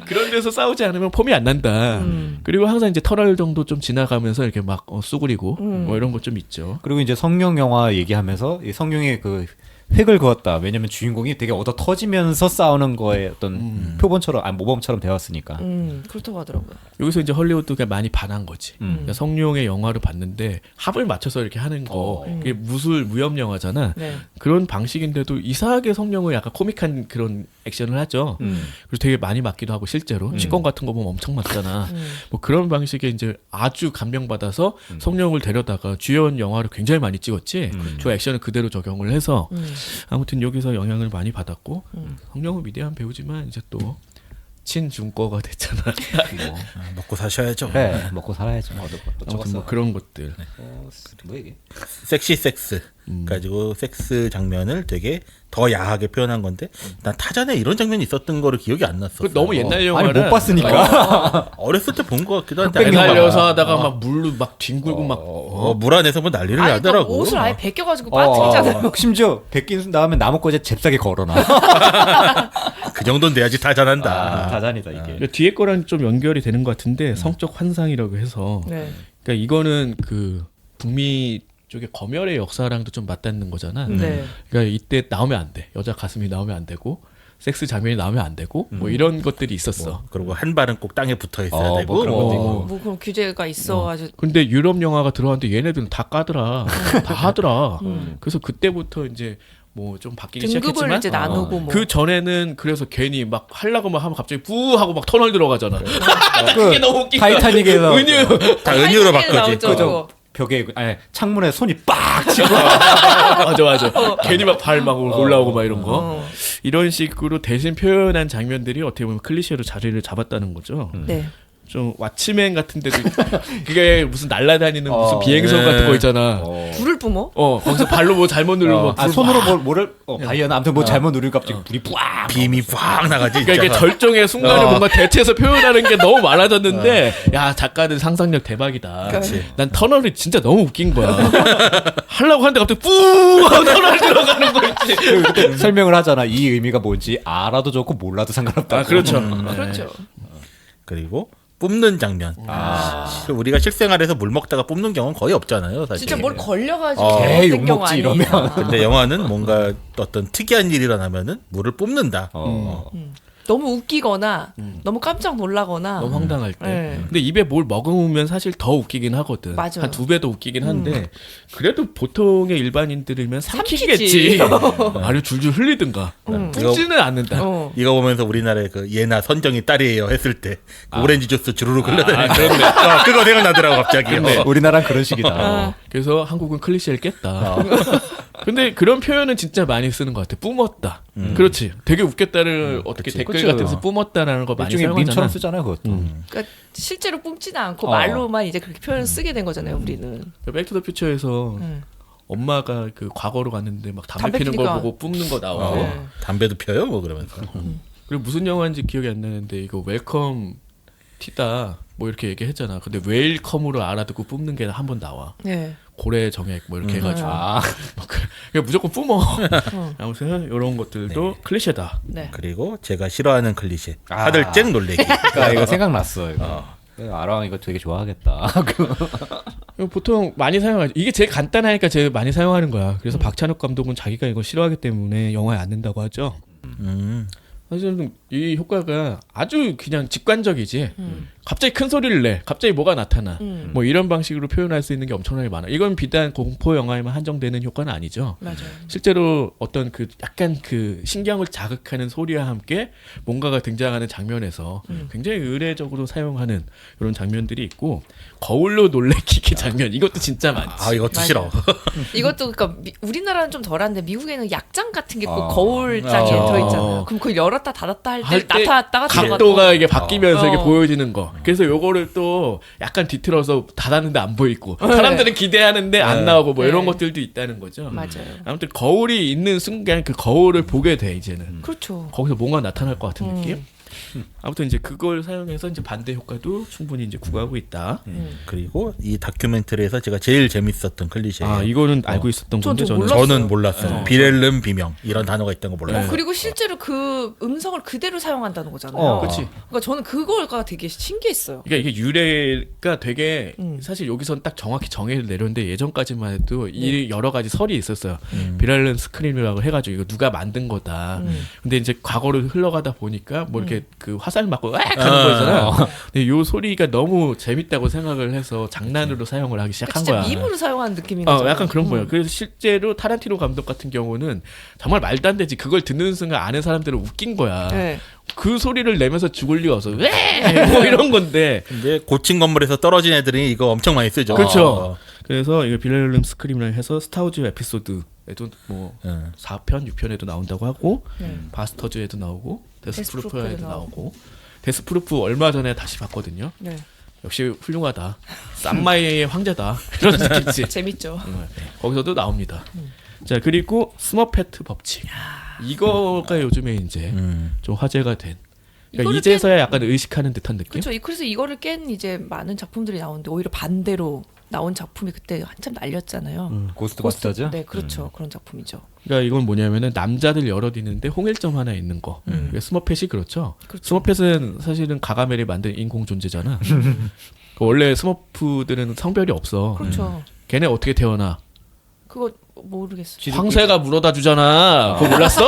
그런 데서 싸우지 않으면 폼이 안 난다. 그리고 항상 이제 터널 정도 좀 지나가면서 이렇게 막 쑤그리고 뭐 이런 거 좀 있죠. 그리고 이제 성룡 영화 얘기하면서 이 성룡의 그 획을 그었다. 왜냐면 주인공이 되게 얻어 터지면서 싸우는 거에 어떤 표본처럼, 아니 모범처럼 되었으니까. 그렇다고 하더라고요. 여기서 이제 헐리우드가 많이 반한 거지. 그러니까 성룡의 영화를 봤는데 합을 맞춰서 이렇게 하는 거, 그게 무술 무협 영화잖아. 네. 그런 방식인데도 이상하게 성룡을 약간 코믹한 그런 액션을 하죠. 그리고 되게 많이 맞기도 하고 실제로 치권 같은 거 보면 엄청 맞잖아. 뭐 그런 방식의 이제 아주 감명받아서 성룡을 데려다가 주연 영화를 굉장히 많이 찍었지. 저 액션을 그대로 적용을 해서 아무튼 여기서 영향을 많이 받았고 성룡은 위대한 배우지만 이제 또 친중꺼가 됐잖아. 먹고 사셔야죠. 그래, 먹고 살아야지. 아무튼 뭐 그런 것들. 뭐 얘기? 섹시 섹스 가지고 섹스 장면을 되게 더 야하게 표현한 건데 난 타잔에 이런 장면이 있었던 거를 기억이 안 났어. 그 너무 옛날 아니 영화를 못 봤으니까. 어렸을 때 본 것 같기도 한데 흑백 영화. 매달려서 하다가 막 물로 막 뒹굴고 막 물 안에서 뭐 난리를 아니, 나더라고. 또 옷을 아예 벗겨가지고 빠뜨리잖아요. 심지어 벗긴 다음에 나뭇가지에 잽싸게 걸어놔. 그 정도는 돼야지 타잔한다. 다잔이다 이게. 그러니까 뒤에 거랑 좀 연결이 되는 것 같은데 성적 환상이라고 해서 네. 그러니까 이거는 그 북미 쪽의 검열의 역사랑도 좀 맞닿는 거잖아. 네. 그러니까 이때 나오면 안 돼. 여자 가슴이 나오면 안 되고 섹스 장면이 나오면 안 되고 뭐 이런 것들이 있었어. 그리고 한 발은 꼭 땅에 붙어 있어야 되고 뭐 그런 것도 있고. 뭐 그런 규제가 있어가지고 근데 유럽 영화가 들어왔는데 얘네들은 다 까더라. 다 하더라. 그래서 그때부터 이제 뭐 좀 바뀌기 등급을 시작했지만 이제 나누고 뭐 그 전에는 그래서 괜히 막 하려고 막 하면 갑자기 뿌 하고 막 터널 들어가잖아. 그 그게 너무 웃긴 거야. 타이타닉에서 은유. 다 은유로 바꿔지. 나오죠. 그죠. 벽에 아니 창문에 손이 빡 치고 맞아. 괜히 막 발 막 올라오고 막 이런 거. 어. 이런 식으로 대신 표현한 장면들이 어떻게 보면 클리셰로 자리를 잡았다는 거죠. 네. 좀 왓츠맨 같은 데도 그게 무슨 날아다니는 무슨 어, 비행선 네. 같은 거 있잖아. 불을 뿜어? 거기서 발로 뭐 잘못 누르면 막 아 불 손으로 막- 뭐를 바이어나 아무튼 뭐 잘못 누르고 갑자기 불이 빡 빔이 팍 나가지. 그러니까 이게 진짜. 절정의 순간을 뭔가 대체해서 표현하는 게 너무 많아졌는데 야 작가들 상상력 대박이다. 그치. 난 터널이 진짜 너무 웃긴 거야. 하려고 하는데 갑자기 뿌 하고 터널 들어가는 거 있지. 그때 설명을 하잖아. 이 의미가 뭔지 알아도 좋고 몰라도 상관없다. 아 그렇죠. 그렇죠. 그리고 뿜는 장면. 우리가 실생활에서 물 먹다가 뿜는 경우는 거의 없잖아요. 사실. 진짜 뭘 걸려가지고 어. 에이, 잘못된 경우 욕먹지, 아니야. 이러면. 근데 영화는 뭔가 어떤 특이한 일이 일어나면은 물을 뿜는다. 너무 웃기거나 너무 깜짝 놀라거나 너무 황당할 때. 네. 근데 입에 뭘 먹으면 사실 더 웃기긴 하거든. 맞아요. 한 2배 더 웃기긴 한데 그래도 보통의 일반인들이면 삼키지. 삼키겠지. 아주 줄줄 흘리든가. 뿜지는 않는다. 어. 이거 보면서 우리나라의 그 예나 선정이 딸이에요 했을 때그 오렌지 주스 주르륵 흘러다니는 그렇네. 그거 생각나더라고 갑자기. 우리나라는 그런 식이다. 그래서 한국은 클리셰를 깼다. 근데 그런 표현은 진짜 많이 쓰는 것 같아. 뿜었다. 그렇지. 되게 웃겼다를 어떻게 댓글 그치. 같은 데서 뿜었다라는 거 많이 일종의 사용하잖아. 밈처럼 쓰잖아요, 그것도. 그러니까 실제로 뿜지는 않고 어. 말로만 이제 그렇게 표현 쓰게 된 거잖아요. 우리는. 백투더퓨처에서 음. 엄마가 그 과거로 갔는데 막 담배 담배 피는 걸 피니까. 보고 뿜는 거 나오고. 네. 담배도 펴요 뭐 그러면서. 그리고 무슨 영화인지 기억이 안 나는데 이거 웰컴 티다 뭐 이렇게 얘기했잖아. 근데 웰컴으로 알아듣고 뿜는 게 한 번 나와. 네. 고래 정액 뭐 이렇게 해가지고 아, 그냥 무조건 뿜어. 아무튼 이런 것들도 클리셰다. 네. 그리고 제가 싫어하는 클리셰. 다들 쨍 놀래기. 그러니까 이거 생각났어. 이거. 아랑 이거 되게 좋아하겠다. 보통 많이 사용하죠. 이게 제일 간단하니까 제일 많이 사용하는 거야. 그래서 박찬욱 감독은 자기가 이거 싫어하기 때문에 영화에 안 낸다고 하죠. 사실은 이 효과가 아주 그냥 직관적이지. 갑자기 큰 소리를 내. 갑자기 뭐가 나타나. 뭐 이런 방식으로 표현할 수 있는 게 엄청나게 많아. 이건 비단 공포 영화에만 한정되는 효과는 아니죠. 맞아요. 실제로 어떤 그 약간 그 신경을 자극하는 소리와 함께 뭔가가 등장하는 장면에서 굉장히 의례적으로 사용하는 이런 장면들이 있고 거울로 놀래키기 장면 이것도 진짜 많지. 아 이것도 맞아요. 싫어. 이것도 그러니까 우리나라는 좀 덜한데 미국에는 약장 같은 게 꼭 아. 거울장에 어. 들어있잖아요. 그럼 그걸 열었다 닫았다 할 때 할 때 나타났다가 각도가 들어갔다가. 이게 바뀌면서 이게 어. 보여지는 거. 그래서 요거를 또 약간 뒤틀어서 닫았는데 안 보이고 사람들은 기대하는데 안 나오고 뭐 이런 네. 것들도 있다는 거죠. 맞아요. 아무튼 거울이 있는 순간 그 거울을 보게 돼 이제는. 그렇죠. 거기서 뭔가 나타날 것 같은 느낌. 아무튼 이제 그걸 사용해서 이제 반대 효과도 충분히 이제 구가하고 있다. 그리고 이 다큐멘터리에서 제가 제일 재밌었던 클리셰. 아 이거는 알고 있었던 건데 저도 저는 저는 몰랐어요. 비렐름 비명 이런 단어가 있던 거 몰랐어요. 그리고 실제로 그 음성을 그대로 사용한다는 거잖아요. 어. 그치. 그러니까 저는 그거가 되게 신기했어요. 그러니까 이게 유래가 되게 음. 사실 여기서는 딱 정확히 정의를 내렸는데 예전까지만 해도 이 여러 가지 설이 있었어요. 비랄런 스크림이라고 해가지고 이거 누가 만든 거다. 근데 이제 과거로 흘러가다 보니까 뭐 이렇게 그 화살 맞고 악 하는 거잖아요. 근데 요 소리가 너무 재밌다고 생각을 해서 장난으로 사용을 하기 시작한 진짜 거야. 밈으로 사용하는 느낌인 거죠. 약간 그런 거예요. 그래서 실제로 타란티노 감독 같은 경우는 정말 말도 안 되지. 그걸 듣는 순간 아는 사람들은 웃긴 거야. 네. 그 소리를 내면서 죽을 리가 없어. 뭐 이런 건데. 근데 고층 건물에서 떨어진 애들이 이거 엄청 많이 쓰죠. 그렇죠. 그래서 이거 빌렐름 스크림이라 해서 스타워즈 에피소드에도 뭐 4편, 6편에도 나온다고 하고 바스터즈에도 나오고 데스프루프에도 데스프루프에도 나오고 데스프루프 얼마 전에 다시 봤거든요. 네. 역시 훌륭하다. 쌈마이의 황제다. 이런 느낌이지. 재밌죠. 거기서도 나옵니다. 자 그리고 스머페트 법칙. 이거가 요즘에 이제 좀 화제가 된. 그러니까 이거를 이제서야 약간 의식하는 듯한 느낌. 그렇죠. 그래서 이거를 깬 이제 많은 작품들이 나오는데 오히려 반대로 나온 작품이 그때 한참 날렸잖아요. 고스트버스터즈? 네, 그렇죠. 그런 작품이죠. 그러니까 이건 뭐냐면은 남자들 여럿 있는데 홍일점 하나 있는 거. 스머펫이 그렇죠. 스머펫은 사실은 가가멜이 만든 인공 존재잖아. 원래 스머프들은 성별이 없어. 그렇죠. 걔네 어떻게 태어나? 그거 모르겠어. 황새가 물어다 주잖아. 그거 몰랐어?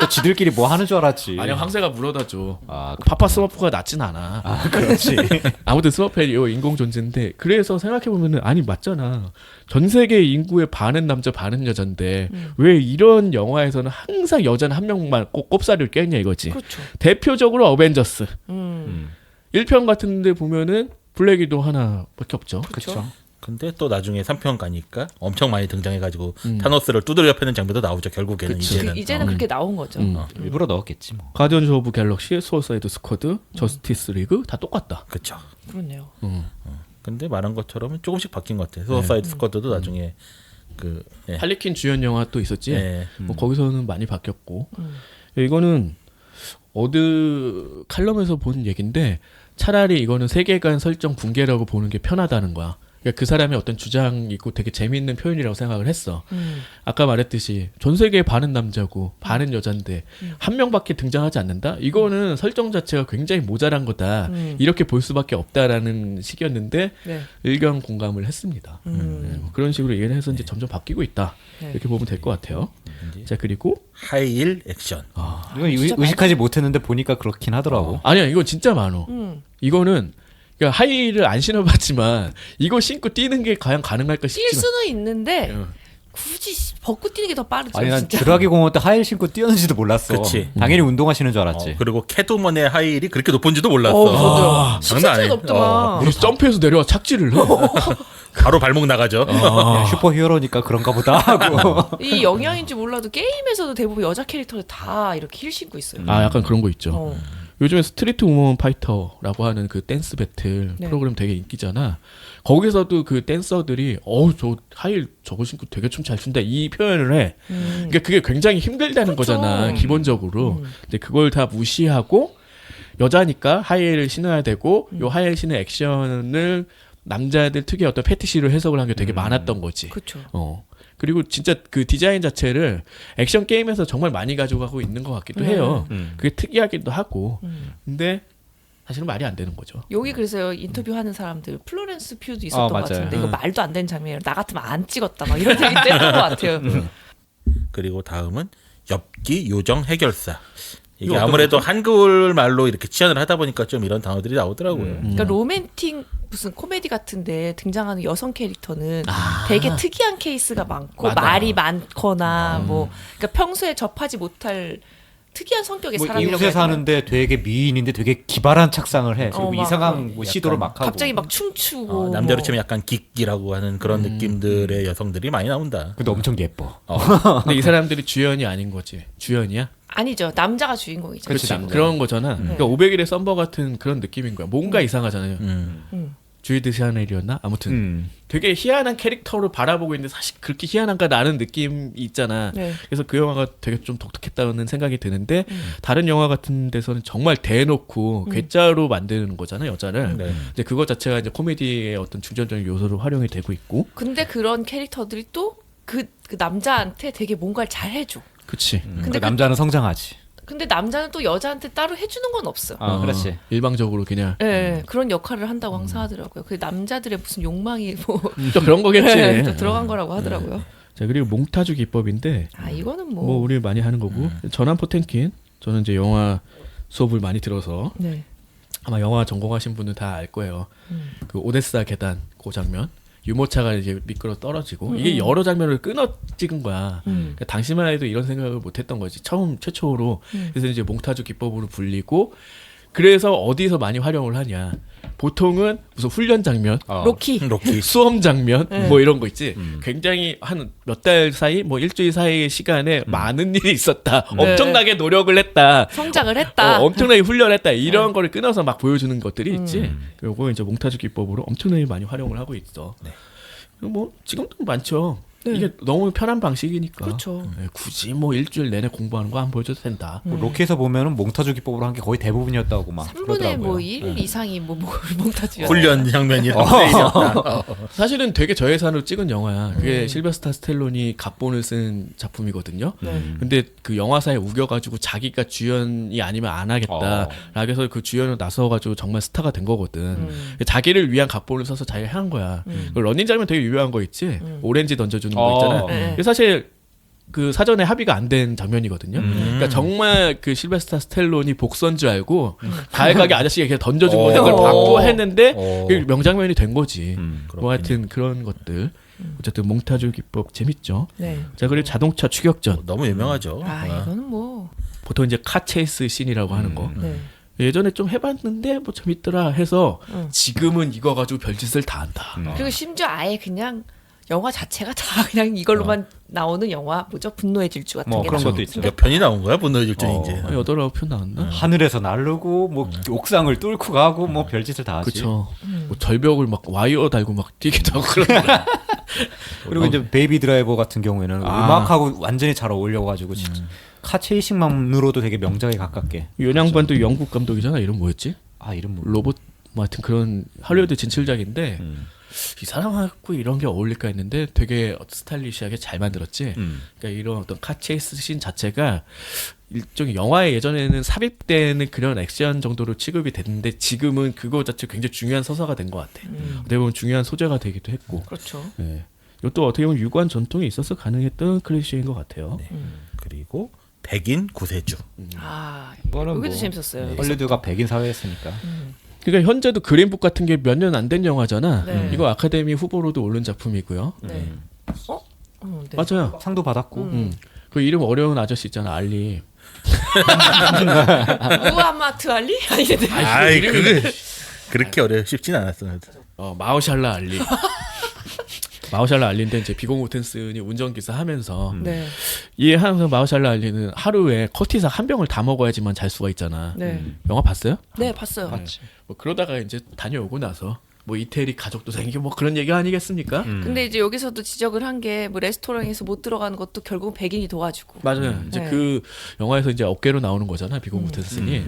또 지들끼리 뭐 하는 줄 알았지. 아니 황새가 물어다 줘. 아, 파파 스머프가 낫진 않아. 아 그렇지. 아무튼 스머프이 인공 존재인데 그래서 생각해 보면은 아니 맞잖아. 전 세계 인구의 반은 남자 반은 여잔데 왜 이런 영화에서는 항상 여자는 한 명만 꼭 꼽사리를 껴있냐 이거지. 그렇죠. 대표적으로 어벤져스 嗯 1편 같은데 보면은 블랙 위도우 하나밖에 없죠. 그렇죠. 근데 또 나중에 3편 가니까 엄청 많이 등장해가지고 타노스를 두들겨 패는 장면도 나오죠. 결국에는 그치. 이제는. 이제는 그렇게 나온 거죠. 일부러 넣었겠지 뭐. 가디언즈 오브 갤럭시, 수어사이드 스쿼드, 저스티스 리그 다 똑같다. 그렇죠. 그렇네요. 근데 말한 것처럼 조금씩 바뀐 것 같아요. 수어사이드 스쿼드도 나중에 그 예. 할리퀸 주연 영화 또 있었지. 예. 뭐 거기서는 많이 바뀌었고 이거는 어느 칼럼에서 본 얘긴데 차라리 이거는 세계관 설정 붕괴라고 보는 게 편하다는 거야. 그러니까 그 사람의 어떤 주장이 있고 되게 재미있는 표현이라고 생각을 했어. 아까 말했듯이 전 세계의 반은 남자고 반은 여잔데 한 명밖에 등장하지 않는다? 이거는 설정 자체가 굉장히 모자란 거다. 이렇게 볼 수밖에 없다라는 식이었는데 네. 일견 공감을 했습니다. 뭐 그런 식으로 얘기를 해서 이제 점점 바뀌고 있다. 네. 이렇게 보면 될 것 같아요. 자 그리고 하이힐 액션. 이거 의식하지 못했는데 보니까 그렇긴 하더라고. 아니야 이거 진짜 많어. 이거는 그러니까 하이힐을 안 신어봤지만 이거 신고 뛰는 게 과연 가능할까 뛸 싶지만 수는 있는데 어. 굳이 벗고 뛰는 게 더 빠르죠. 아니 난 진짜. 드라기 공원 때 하이힐 신고 뛰었는지도 몰랐어. 그치. 당연히 운동하시는 줄 알았지. 그리고 캐트우먼의 하이힐이 그렇게 높은지도 몰랐어. 저도요. 장난 10cm가 아니에요. 넘더만. 우리 점프해서 내려와 착지를 해. 바로 발목 나가죠. 야, 슈퍼 히어로니까 그런가 보다 하고. 이 영향인지 몰라도 게임에서도 대부분 여자 캐릭터들 다 이렇게 힐 신고 있어요. 아 약간 그런 거 있죠. 어. 요즘에 스트리트 우먼 파이터라고 하는 그 댄스 배틀 네. 프로그램 되게 인기잖아. 거기서도 그 댄서들이 저 하이힐 저거 신고 되게 춤 잘 춘다 이 표현을 해. 그러니까 그게 굉장히 힘들다는 그렇죠. 거잖아 기본적으로. 근데 그걸 다 무시하고 여자니까 하이힐을 신어야 되고 요 하이힐 신는 액션을 남자들 특유의 어떤 패티시로 해석을 한 게 되게 많았던 거지. 그렇죠. 그리고 진짜 그 디자인 자체를 액션 게임에서 정말 많이 가져가고 있는 것 같기도 해요. 그게 특이하기도 하고. 근데 사실은 말이 안 되는 거죠. 여기 그래서 인터뷰하는 사람들 플로렌스 퓨도 있었던 것 맞아요. 같은데 이거 말도 안 되는 장면이에요. 나 같으면 안 찍었다 막 이런 얘기 때렸던 것 같아요. 그리고 다음은 엽기 요정 해결사. 이게 이거 어떤 아무래도 한글 말로 이렇게 치환을 하다 보니까 좀 이런 단어들이 나오더라고요. 그러니까 로맨틱 무슨 코미디 같은데 등장하는 여성 캐릭터는 되게 특이한 케이스가 많고 맞아. 말이 많거나 뭐 그러니까 평소에 접하지 못할 특이한 성격의 뭐 사람이라고 이웃에 해야 되나? 사는데 되게 미인인데 되게 기발한 착상을 해. 그리고 막 이상한 뭐 시도를 막 하고. 갑자기 막 춤추고 남자로 뭐. 치면 약간 긱기라고 하는 그런 느낌들의 여성들이 많이 나온다. 근데 엄청 예뻐. 근데 이 사람들이 주연이 아닌 거지. 주연이야? 아니죠. 남자가 주인공이죠. 그렇지, 그렇지. 남자. 그런 거잖아. 그러니까 500일의 썸머 같은 그런 느낌인 거야. 뭔가 이상하잖아요. 주이드 샤넬이었나? 아무튼 되게 희한한 캐릭터로 바라보고 있는데 사실 그렇게 희한한가 나는 느낌이 있잖아. 네. 그래서 그 영화가 되게 좀 독특했다는 생각이 드는데 다른 영화 같은 데서는 정말 대놓고 괴짜로 만드는 거잖아 여자를. 네. 이제 그거 자체가 이제 코미디의 어떤 중점적인 요소로 활용이 되고 있고. 근데 그런 캐릭터들이 또 그 남자한테 되게 뭔가를 잘 해줘. 그치. 근데 남자는 성장하지. 근데 남자는 또 여자한테 따로 해주는 건 없어. 그렇지. 일방적으로 그냥 예, 그런 역할을 한다고 항상 하더라고요. 그 남자들의 무슨 욕망이 뭐 또 그런 거겠지. 예, 또 들어간 거라고 하더라고요. 자 그리고 몽타주 기법인데 아 이거는 뭐 우리 많이 하는 거고 전환 포텐킨 저는 이제 영화 수업을 많이 들어서 네. 아마 영화 전공하신 분은 다 알 거예요. 그 오데사 계단 그 장면 유모차가 이제 미끄러 떨어지고 이게 여러 장면을 끊어 찍은 거야. 그러니까 당시만 해도 이런 생각을 못했던 거지. 최초로 그래서 이제 몽타주 기법으로 불리고 그래서 어디서 많이 활용을 하냐. 보통은 무슨 훈련 장면, 로키. 로키. 수험 장면 뭐 이런 거 있지. 굉장히 한 몇 달 사이 뭐 일주일 사이의 시간에 많은 일이 있었다. 엄청나게 노력을 했다. 성장을 했다. 엄청나게 훈련했다. 이런 거를 끊어서 막 보여주는 것들이 있지. 요거 이제 몽타주 기법으로 엄청나게 많이 활용을 하고 있어. 뭐 지금도 많죠. 네. 이게 너무 편한 방식이니까. 그렇죠. 네, 굳이 뭐 일주일 내내 공부하는 거 안 보여줘도 된다. 뭐 로키에서 보면은 몽타주 기법으로 한 게 거의 대부분이었다고 막 3분의 그러더라고요. 뭐 1 이상이 뭐 몽타주였어요. 훈련 장면이라고 사실은 되게 저예산으로 찍은 영화야. 그게 실베스타 스텔론이 각본을 쓴 작품이거든요. 근데 그 영화사에 우겨가지고 자기가 주연이 아니면 안 하겠다. 라고 해서 그 주연을 나서가지고 정말 스타가 된 거거든. 자기를 위한 각본을 써서 자기가 한 거야. 그 러닝 장면 되게 유명한 거 있지. 오렌지 던져주는 주는 거 있잖아요. 네. 이게 사실 그 사전에 합의가 안 된 장면이거든요. 그러니까 정말 그 실베스타 스텔론이 복선 줄 알고 가해가게 아저씨가 그냥 던져준 건데 그걸 받고 했는데 그게 명장면이 된 거지. 뭐 하여튼 그런 것들. 어쨌든 몽타주 기법 재밌죠. 네. 자 그리고 자동차 추격전. 너무 유명하죠. 아 이거는 뭐. 보통 이제 카 체이스 씬이라고 하는 거. 네. 예전에 좀 해봤는데 뭐 재밌더라 해서 지금은 이거 가지고 별짓을 다 한다. 그리고 심지어 아예 그냥 영화 자체가 다 그냥 이걸로만 나오는 영화 뭐죠? 분노의 질주 같은 뭐 게 그런 나오고. 것도 있죠. 몇 편이 나온 거야 분노의 질주 이제. 한 8-9편 나왔나? 하늘에서 날르고 뭐 옥상을 뚫고 가고 뭐 별짓을 다 하지. 그쵸. 뭐 절벽을 막 와이어 달고 막 뛰기도 하고 그런 거. 그리고 이제 베이비 드라이버 같은 경우에는 음악하고 완전히 잘 어울려가지고 진짜 카체이싱만으로도 되게 명작에 가깝게. 연양반도 영국 감독이잖아. 이름 뭐였지? 아 이름 뭐? 로봇 뭐 하여튼 그런 할리우드 진출작인데 이 사람하고 이런 게 어울릴까 했는데 되게 스타일리시하게 잘 만들었지. 그러니까 이런 어떤 카체이스 씬 자체가 일종의 영화에 예전에는 삽입되는 그런 액션 정도로 취급이 됐는데 지금은 그거 자체 굉장히 중요한 서사가 된 것 같아. 어떻게 보면 중요한 소재가 되기도 했고. 그렇죠. 네. 이것도 어떻게 보면 유구한 전통이 있어서 가능했던 클리셰인 것 같아요. 네. 그리고 백인 구세주. 아 이거는 여기도 뭐 재밌었어요. 헐리우드가 백인 사회였으니까. 그러니까 현재도 그린북 같은 게 몇 년 안 된 영화잖아. 네. 이거 아카데미 후보로도 오른 작품이고요. 네. 네. 맞아요. 상도 받았고. 그 이름 어려운 아저씨 있잖아, 알리. 무하마트 알리? 아니 근데 아이 그 그렇게 어려 쉽진 않았어. 마오샬라 알리. 마오샬라 알리인데 이제 비고 모텐슨이 운전기사 하면서 네. 이 항상 마오샬라 알리는 하루에 커티사 한 병을 다 먹어야지만 잘 수가 있잖아. 네. 영화 봤어요? 네, 봤어요. 뭐 그러다가 이제 다녀오고 나서 뭐 이태리 가족도 생기고 뭐 그런 얘기 아니겠습니까? 근데 이제 여기서도 지적을 한 게 뭐 레스토랑에서 못 들어가는 것도 결국 백인이 도와주고. 맞아요. 이제 네. 그 영화에서 이제 어깨로 나오는 거잖아, 비고 모텐슨이.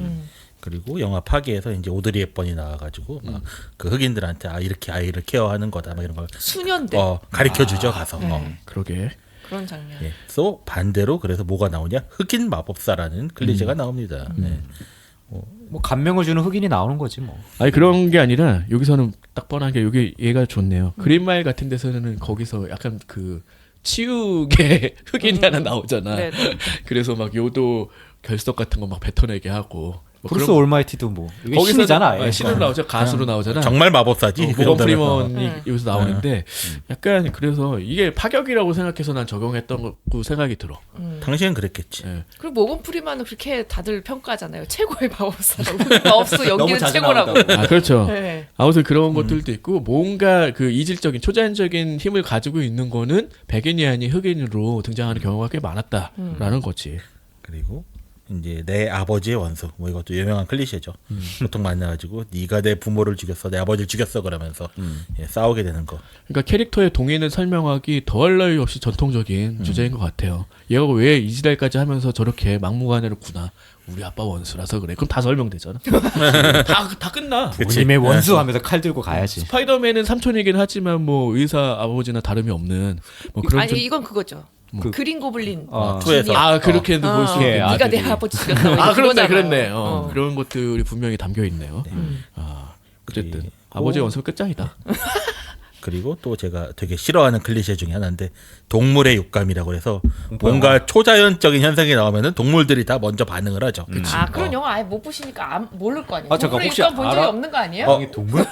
그리고 영화 파괴에서 이제 오드리 헵번이 나와가지고 막 그 흑인들한테 아 이렇게 아이를 케어하는 거다 막 이런 걸 수년대 가르쳐 주죠 가서. 네. 그러게. 그런 장면. 예. 또 반대로 그래서 뭐가 나오냐 흑인 마법사라는 클리셰가 나옵니다. 네. 뭐 감명을 주는 흑인이 나오는 거지 뭐. 아니 그런 게 아니라 여기서는 딱 뻔하게 여기 얘가 좋네요. 그린마일 같은 데서는 거기서 약간 그 치유계 흑인이 하나 나오잖아. 네, 네. 그래서 막 요도 결석 같은 거 막 뱉어내게 하고. 뭐 브루스 그런- 올마이티도 뭐 이게 거기서 신이잖아. 아예. 신으로 나오죠. 가수로 나오잖아. 정말 마법사지. 그 모건 정도면. 프리먼이 여기서 나오는데 약간 그래서 이게 파격이라고 생각해서 난 적용했던 거 생각이 들어. 당시엔 그랬겠지. 예. 그리고 모건 프리만은 그렇게 다들 평가하잖아요. 최고의 마법사라고. 마법사 연기는 자주 최고라고. 나온다고. 아 그렇죠. 네. 아무튼 그런 것들도 있고 뭔가 그 이질적인 초자연적인 힘을 가지고 있는 거는 백인이 아닌 흑인으로 등장하는 경우가 꽤 많았다라는 거지. 그리고 이제 내 아버지의 원수 뭐 이것도 유명한 클리셰죠. 보통 만나가지고 네가 내 부모를 죽였어, 내 아버지를 죽였어 그러면서 예, 싸우게 되는 거. 그러니까 캐릭터의 동의는 설명하기 더할 나위 없이 전통적인 주제인 것 같아요. 얘가 왜 이지랄까지 하면서 저렇게 막무가내로 구나. 우리 아빠 원수라서 그래. 그럼 다 설명되잖아. 다 끝나. 본인의 원수 하면서 칼 들고 가야지. 스파이더맨은 삼촌이긴 하지만 뭐 의사 아버지나 다름이 없는 뭐 그런 아니 좀 이건 그거죠. 그린 고블린. 투에서. 아 그렇게도 볼 수 예, 있겠네. 네가 내 아들이. 아버지 죽였다. 아 그렇네 그거잖아요. 그랬네. 그런 것들이 분명히 담겨 있네요. 아 어쨌든 그리고- 아버지의 원수 끝장이다. 그리고 또 제가 되게 싫어하는 클리셰 중에 하나인데 동물의 육감이라고 해서 뭔가 초자연적인 현상이 나오면은 동물들이 다 먼저 반응을 하죠. 아 그런 영화 아예 못 보시니까 모를 거 아니에요. 아, 잠깐, 동물의 혹시 육감 본 적이 알아? 없는 거 아니에요? 이게 동물?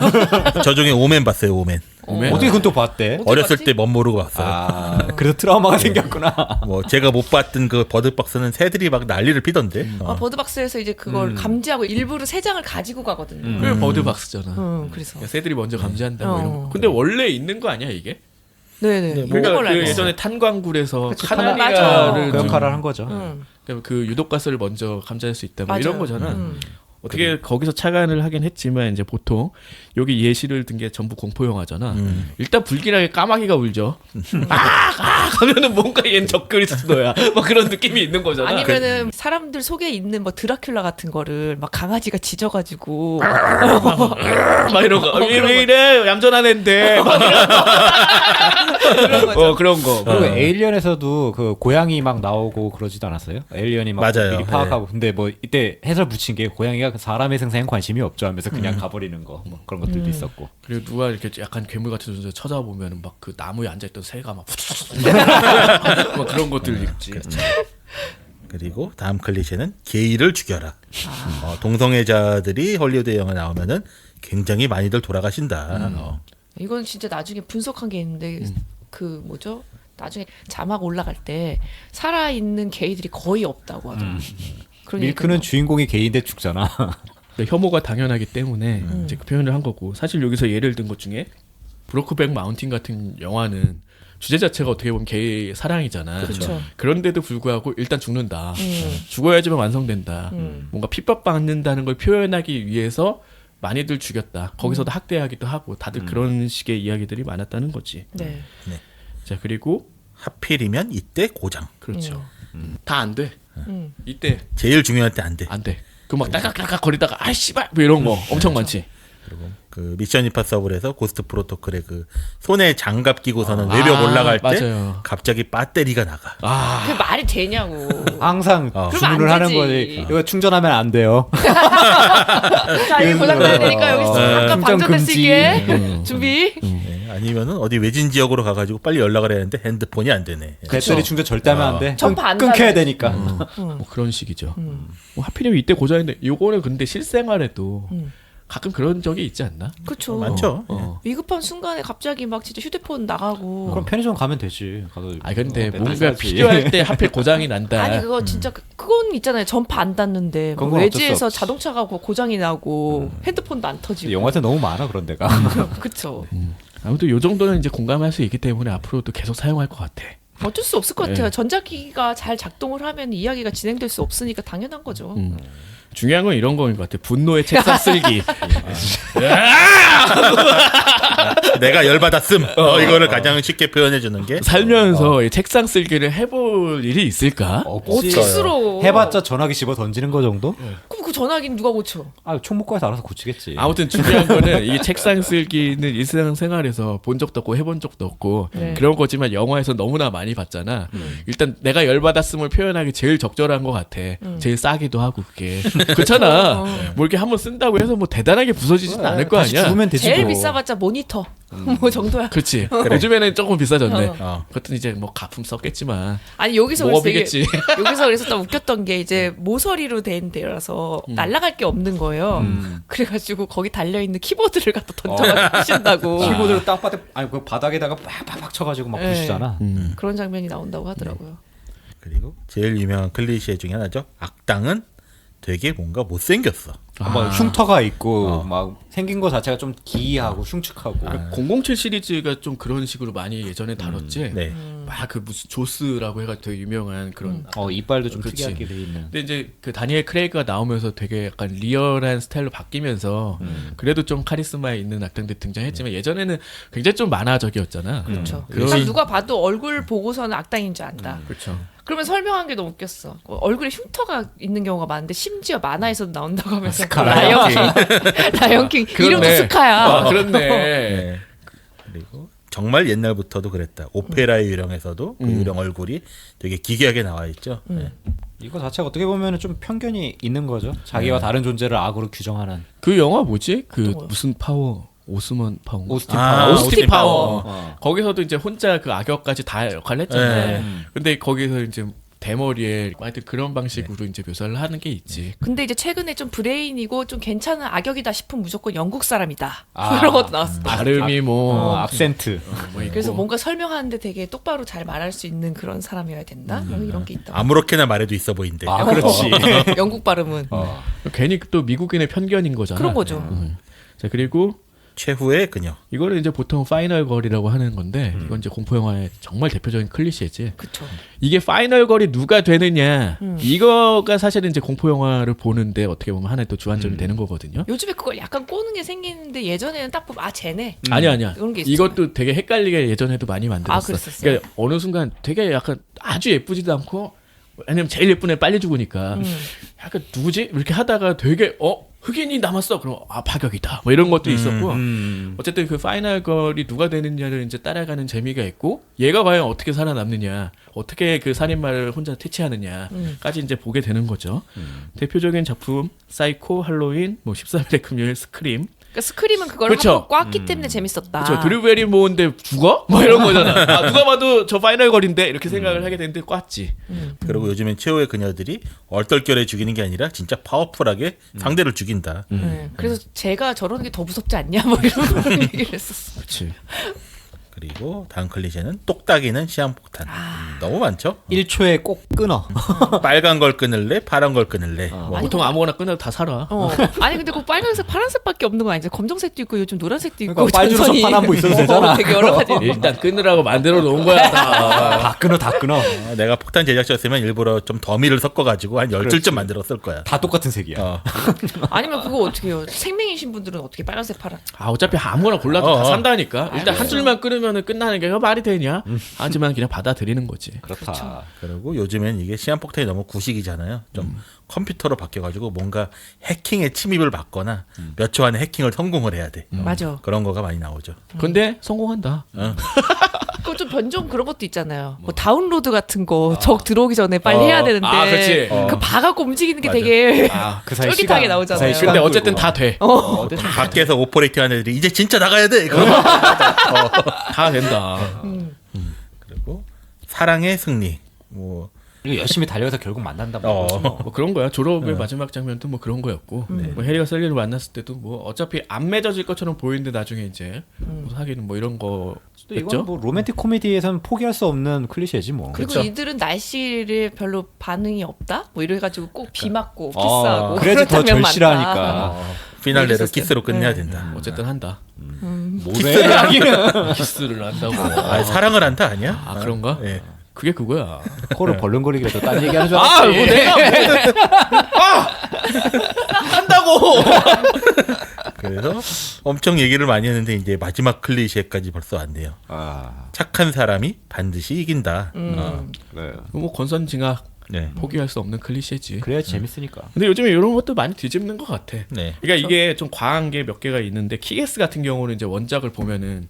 저 중에 오멘 봤어요. 오멘. 어떻게 그건 또 봤대? 어떻게 어렸을 봤지? 때 멋 모르고 봤어요. 아 그래서 트라우마가 생겼구나. 뭐 제가 못 봤던 그 버드박스는 새들이 막 난리를 피던데. 버드박스에서 이제 그걸 감지하고 일부러 새 장을 가지고 가거든요. 그게 버드박스잖아. 그래서. 야, 새들이 먼저 감지한다 뭐 이런 거. 어. 근데 원래 있는 거 아니야 이게? 네네. 있는 그러니까 걸로 그 알고 있어요. 예전에 탄광굴에서 그치, 카나리아를 맞아. 그 역할을 한 거죠. 그러니까 그 유독가스를 먼저 감지할 수 있다 뭐 이런 맞아요. 거잖아. 어떻게 거기서 착안을 하긴 했지만 이제 보통 여기 예시를 든 게 전부 공포 영화잖아. 일단 불길하게 까마귀가 울죠. 하면은 뭔가 얘는 적그리스도야. 막 그런 느낌이 있는 거잖아. 아니면은 사람들 속에 있는 뭐 드라큘라 같은 거를 막 강아지가 짖어가지고 막 이런 거. 왜 이래? 얌전한 애인데. 막 그런 거죠. 그런 거. 그리고 에일리언에서도 그 고양이 막 나오고 그러지도 않았어요? 에일리언이 막 맞아요. 미리 파악하고 근데 뭐 이때 해설 붙인 게 고양이가 그 사람의 생사엔 관심이 없죠 하면서 그냥 가버리는 거 뭐 그런 것들도 있었고. 그리고 누가 이렇게 약간 괴물 같은 존재 찾아보면은 막 그 나무에 앉아있던 새가 막 막 그런 것들 있지. 그리고 다음 클리셰는 게이를 죽여라. 동성애자들이 헐리우드 영화 나오면은 굉장히 많이들 돌아가신다. 이건 진짜 나중에 분석한 게 있는데 그 뭐죠? 나중에 자막 올라갈 때 살아 있는 게이들이 거의 없다고 하더라고요. 그런 밀크는 얘기가 주인공이 게이인데 죽잖아. 그러니까 혐오가 당연하기 때문에 이제 그 표현을 한 거고 사실 여기서 예를 든 것 중에 브로크백 마운틴 같은 영화는 주제 자체가 어떻게 보면 게이 사랑이잖아. 그렇죠. 그런데도 불구하고 일단 죽는다. 죽어야지만 완성된다. 뭔가 핍박받는다는 걸 표현하기 위해서 많이들 죽였다. 거기서도 학대하기도 하고 다들 그런 식의 이야기들이 많았다는 거지. 네. 자 그리고 하필이면 이때 고장. 그렇죠. 다 안 돼. 이때 제일 중요할 때 안 돼. 안 돼. 그 막 딸깍딸깍 거리다가 아 씨발 뭐 이런 거 엄청 많지. 그리고 그 미션 임파서블에서 고스트 프로토콜의 그 손에 장갑 끼고서는 외벽 올라갈 때 맞아요. 갑자기 배터리가 나가. 아 그 말이 되냐고. 항상 그러면 주문을 안 하는 되지. 거지. 이거 충전하면 안 돼요. 자, 이거 고장나야 되니까 여기 잠깐 충전 방전될 수 금지. 있게 준비. 네, 아니면은 어디 외진 지역으로 가가지고 빨리 연락을 해야 하는데 핸드폰이 안 되네. 배터리 충전 절대 하면 안 돼. 전파 안 끊겨야 닿아요. 되니까. 뭐 그런 식이죠. 뭐 하필이면 이때 고장인데 요거는 근데 실생활에도 가끔 그런 적이 있지 않나? 그렇죠. 많죠. 위급한 순간에 갑자기 막 진짜 휴대폰 나가고. 그럼 편의점 가면 되지. 가서 아 근데 맨날 뭔가 사지. 필요할 때 하필 고장이 난다. 아니 그거 진짜 그건 있잖아요. 전파 안 닿는데 뭐 그건 어쩔 수 외지에서 없지. 자동차가 고장이 나고 핸드폰도 안 터지고. 영화에서 너무 많아 그런 데가. 그렇죠. 아무튼 요 정도는 이제 공감할 수 있기 때문에 앞으로도 계속 사용할 것 같아. 어쩔 수 없을 것 같아요. 네. 전자기기가 잘 작동을 하면 이야기가 진행될 수 없으니까 당연한 거죠. 중요한 건 이런 거인 것 같아. 분노의 책상 쓸기. 내가 열받았음. 이거를 가장 쉽게 표현해 주는 게 살면서 이 책상 쓸기를 해볼 일이 있을까? 어찌스러워. 해봤자 전화기 씹어 던지는 거 정도? 그럼 그 전화기는 누가 고쳐? 아 총목과에서 알아서 고치겠지. 아무튼 중요한 거는 이 책상 쓸기는 일상생활에서 본 적도 없고 해본 적도 없고 네. 그런 거지만 영화에서 너무나 많이 봤잖아. 일단 내가 열받았음을 표현하기 제일 적절한 것 같아. 제일 싸기도 하고 그게. 그렇잖아. 뭐 이렇게 한번 쓴다고 해서 뭐 대단하게 부서지진 않을 거 다시 아니야. 죽으면 되지 제일 뭐. 비싸봤자 모니터 뭐 정도야. 그렇지. 요즘에는 조금 비싸졌네. 어. 그것도 이제 뭐 가품 썼겠지만 아니 여기서 그래서 되게 모업이겠지. 여기서 그래서 또 웃겼던 게 이제 모서리로 된 데라서 날아갈 게 없는 거예요. 그래가지고 거기 달려 있는 키보드를 갖다 던져가지고 부신다고 키보드로 땅바닥 아니 그 바닥에다가 팍팍팍 쳐가지고 막 네. 부시잖아. 그런 장면이 나온다고 하더라고요. 그리고 제일 유명한 클리셰 중에 하나죠. 악당은 되게 뭔가 못생겼어. 막 흉터가 있고 막 생긴 거 자체가 좀 기이하고 흉측하고. 007 시리즈가 좀 그런 식으로 많이 예전에 다뤘지. 네. 막 그 무슨 조스라고 해가지고 되게 유명한 그런. 이빨도 좀 그치. 특이하게 돼 있는. 근데 이제 그 다니엘 크레이그가 나오면서 되게 약간 리얼한 스타일로 바뀌면서 그래도 좀 카리스마 있는 악당들이 등장했지만 예전에는 굉장히 좀 만화적이었잖아. 그렇죠. 그런- 딱 누가 봐도 얼굴 보고서는 악당인 줄 안다. 그렇죠. 그러면 설명한 게 너무 웃겼어. 얼굴에 흉터가 있는 경우가 많은데 심지어 만화에서도 나온다고 하면서 라이언킹, 라이언킹 이름도 스카야. 아, 그렇네. 네. 그리고 정말 옛날부터도 그랬다. 오페라의 유령에서도 그 유령 얼굴이 되게 기괴하게 나와 있죠. 네. 이거 자체가 어떻게 보면 좀 편견이 있는 거죠. 자기와 다른 존재를 악으로 규정하는. 그 영화 뭐지? 그 어떤 거요? 무슨 파워? 오스먼 파워. 오스틴 아, 파워. 오스틴 파워. 어. 거기서도 이제 혼자 그 악역까지 다 역할을 했잖아. 네. 근데 거기서 이제 대머리에 하여튼 그런 방식으로 이제 묘사를 하는 게 있지. 근데 이제 최근에 좀 브레인이고 좀 괜찮은 악역이다 싶으면 무조건 영국 사람이다. 아. 그런 것도 나왔어. 발음이 뭐 악센트. 뭐 있고. 그래서 뭔가 설명하는데 되게 똑바로 잘 말할 수 있는 그런 사람이어야 된다. 뭐 이런 게 있다. 아무렇게나 말해도 있어 보인대. 아 그렇지. 영국 발음은 괜히 또 미국인의 편견인 거잖아. 그런 거죠. 자 그리고 최후의 그녀. 이거는 이제 보통 파이널 걸이라고 하는 건데 이건 이제 공포 영화의 정말 대표적인 클리셰지. 그쵸. 이게 파이널 걸이 누가 되느냐 이거가 사실은 이제 공포 영화를 보는데 어떻게 보면 하나의 또 주안점이 되는 거거든요. 요즘에 그걸 약간 꼬는 게 생기는데 예전에는 딱 보면 쟤네. 아니야. 그런 게 있었잖아요. 이것도 되게 헷갈리게 예전에도 많이 만들었어. 그랬었어요? 그러니까 어느 순간 되게 약간 아주 예쁘지도 않고 왜냐면 제일 예쁜 애 빨리 죽으니까 약간 누구지? 이렇게 하다가 되게 흑인이 남았어. 그럼 파격이다. 뭐 이런 것도 있었고 어쨌든 그 파이널 걸이 누가 되느냐를 이제 따라가는 재미가 있고 얘가 과연 어떻게 살아남느냐, 어떻게 그 살인마를 혼자 퇴치하느냐까지 이제 보게 되는 거죠. 대표적인 작품 사이코, 할로윈, 뭐 13일의 금요일, 스크림. 그러니까 스크림은 그걸 그쵸. 한번 꽈기 때문에 재밌었다. 그렇죠. 드류베리 모은데 죽어? 뭐 이런 거잖아. 누가 봐도 저 파이널 걸인데 이렇게 생각을 하게 되는데 꽈지. 그리고 요즘엔 최후의 그녀들이 얼떨결에 죽이는 게 아니라 진짜 파워풀하게 상대를 죽인다. 그래서 제가 저러는 게 더 무섭지 않냐 뭐 이런 얘기를 했었어. 그렇지. 그리고 다음 클리셰는 똑딱이는 시한폭탄. 너무 많죠? 1초에 꼭 끊어. 빨간 걸 끊을래, 파란 걸 끊을래. 뭐 보통 아무거나 끊어도 다 살아. 아니 근데 그 빨간색, 파란색밖에 없는 거 아니지? 검정색도 있고 요즘 노란색도 있고. 그러니까 빨주노 전선이. 선판 한번 있어도 되잖아. 되게 여러 가지. 일단 끊으라고 만들어 놓은 거야. 다. 다 끊어, 다 끊어. 내가 폭탄 제작자였으면 일부러 좀 더미를 섞어가지고 한 10줄쯤 그렇지. 만들었을 거야. 다 똑같은 색이야. 아니면 그거 어떻게 해요? 생명이신 분들은 어떻게 빨간색, 파란? 어차피 아무거나 골라도 다 산다니까. 일단 한 알겠어. 줄만 끊으면 끝나는 게 말이 되냐? 하지만 그냥 받아들이는 거지. 그렇다. 그리고 요즘엔 이게 시한폭탄이 너무 구식이잖아요. 좀 컴퓨터로 바뀌어가지고 뭔가 해킹에 침입을 받거나 몇 초 안에 해킹을 성공을 해야 돼. 맞아. 그런 거가 많이 나오죠. 근데 성공한다. 그거 좀 변종 그런 것도 있잖아요. 뭐 다운로드 같은 거 적 들어오기 전에 빨리 해야 되는데 그치. 그 봐갖고 움직이는 게 맞아. 되게 그 사이 쫄깃하게 시간, 나오잖아요. 그 사이 시간 근데 끌고. 어쨌든 다 돼. 밖에서 오퍼레이팅 하는 애들이 이제 진짜 나가야 돼. 그러면 다 된다. 그리고 사랑의 승리. 뭐 이거 열심히 달려서 결국 만난다. 뭐 그런 거야. 졸업의 마지막 장면도 뭐 그런 거였고, 뭐 해리가 셀리를 만났을 때도 뭐 어차피 안 맺어질 것처럼 보이는데 나중에 이제 뭐 사귀는 뭐 이런 거 이건 했죠. 뭐 로맨틱 코미디에선 포기할 수 없는 클리셰지 뭐. 그리고 그쵸. 이들은 날씨를 별로 반응이 없다? 뭐 이래가지고 꼭 비 맞고 키스하고 그래야지 더 그런 장면 절실하니까. 많다. 피날레를 재밌었어요. 키스로 끝내야 된다. 어쨌든 한다. 뭐래? 키스를 한다고. 사랑을 한다 아니야? 그런가? 예. 그게 그거야. 코를 벌렁거리기라도 딴 얘기하는 줄 아, 알았지. 뭐 내가 한다고. 그래서 엄청 얘기를 많이 했는데 이제 마지막 클리셰까지 벌써 왔네요. 착한 사람이 반드시 이긴다. 네. 뭐 권선징악 네. 포기할 수 없는 클리셰지. 그래야 재밌으니까. 근데 요즘에 이런 것도 많이 뒤집는 것 같아. 네. 그러니까 이게 좀 과한 게 몇 개가 있는데 키게스 같은 경우는 이제 원작을 보면은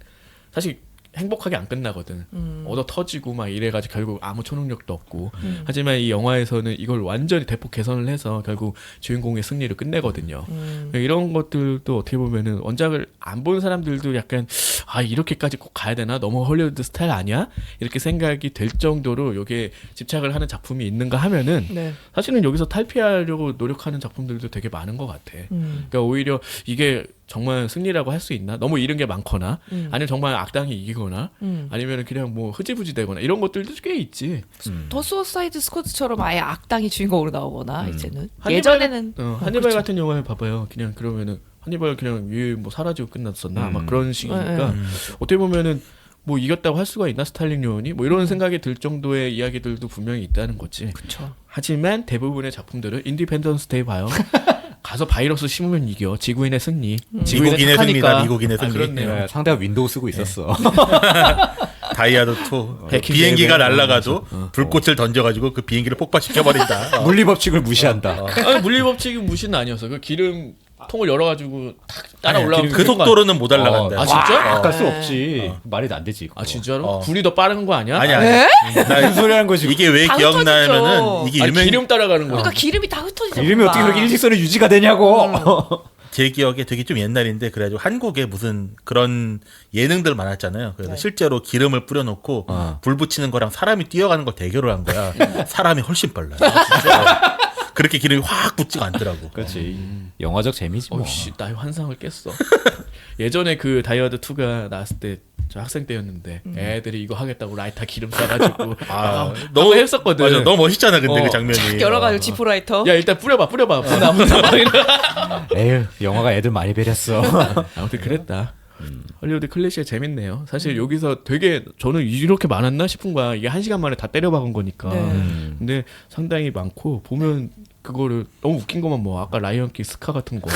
사실 행복하게 안 끝나거든. 얻어 터지고 막 이래가지고 결국 아무 초능력도 없고. 하지만 이 영화에서는 이걸 완전히 대폭 개선을 해서 결국 주인공의 승리를 끝내거든요. 이런 것들도 어떻게 보면은 원작을 안 본 사람들도 약간 이렇게까지 꼭 가야 되나? 너무 헐리우드 스타일 아니야? 이렇게 생각이 될 정도로 이게 집착을 하는 작품이 있는가 하면은 네. 사실은 여기서 탈피하려고 노력하는 작품들도 되게 많은 것 같아. 그러니까 오히려 이게 정말 승리라고 할 수 있나? 너무 잃은 게 많거나 아니면 정말 악당이 이기거나 아니면 그냥 뭐 흐지부지 되거나 이런 것들도 꽤 있지. 더 수어사이드 스쿼드처럼 아예 악당이 주인공으로 나오거나 이제는 한니발- 예전에는 한니발 그렇죠. 같은 영화에 봐봐요. 그냥 그러면은 한니발 그냥 위에 뭐 사라지고 끝났었나? 막 그런 식이니까 어떻게 보면은 뭐 이겼다고 할 수가 있나 스탈린 요원이 뭐 이런 생각이 들 정도의 이야기들도 분명히 있다는 거지. 그쵸. 하지만 대부분의 작품들은 인디펜던스 데이 봐요. 가서 바이러스 심으면 이겨. 지구인의 승리. 지구인은 미국인의 착하니까. 승리다. 미국인의 승리. 그렇네요. 네, 상대가 윈도우 쓰고 있었어. 다이아도 2 해킹 비행기가 대회가 날아가도 불꽃을 던져가지고 그 비행기를 폭파시켜버린다. 물리 법칙을 무시한다. 아니, 물리법칙이 무시는 아니었어. 그 기름 통을 열어가지고 탁 따라 올라가면 그 속도로는 못 올라간다. 아, 진짜? 갈 수 없지. 말이 안 되지. 그거. 아 진짜로? 불이 더 빠른 거 아니야? 아니야. 무슨 소리 하는 거지? 이게 왜 다 기억나면은 이게 아니, 유명 기름 따라가는 거야. 그러니까 기름이 다 흩어지잖아. 이름이 어떻게 그렇게 일직선에 유지가 되냐고. 제 기억에 되게 좀 옛날인데 그래가지고 한국에 무슨 그런 예능들 많았잖아요. 그래서 실제로 기름을 뿌려놓고 불 붙이는 거랑 사람이 뛰어가는 걸 대결을 한 거야. 사람이 훨씬 빨라요. 그렇게 기름이 확 붙지가 않더라고. 그렇지. 영화적 재미지 뭐. 어이씨, 나의 환상을 깼어. 예전에 그 다이어드 2가 나왔을 때 저 학생 때였는데 애들이 이거 하겠다고 라이터 기름 싸가지고 너무 했었거든. 맞아, 너무 멋있잖아. 근데 어. 그 장면이 열어가지고 지프라이터. 야 일단 뿌려봐 보나보나 에휴, 영화가 애들 많이 배렸어. 아무튼 그랬다. 헐리우드 클래시가 재밌네요. 사실 여기서 되게 저는 이렇게 많았나 싶은 거야. 이게 1시간 만에 다 때려박은 거니까. 네. 근데 상당히 많고 보면 그거를 너무 웃긴 것만 뭐 아까 라이언킹 스카 같은 거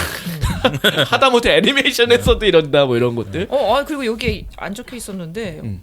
하다못해 애니메이션에서도 이런다 뭐 이런 것들. 그리고 여기 안 적혀 있었는데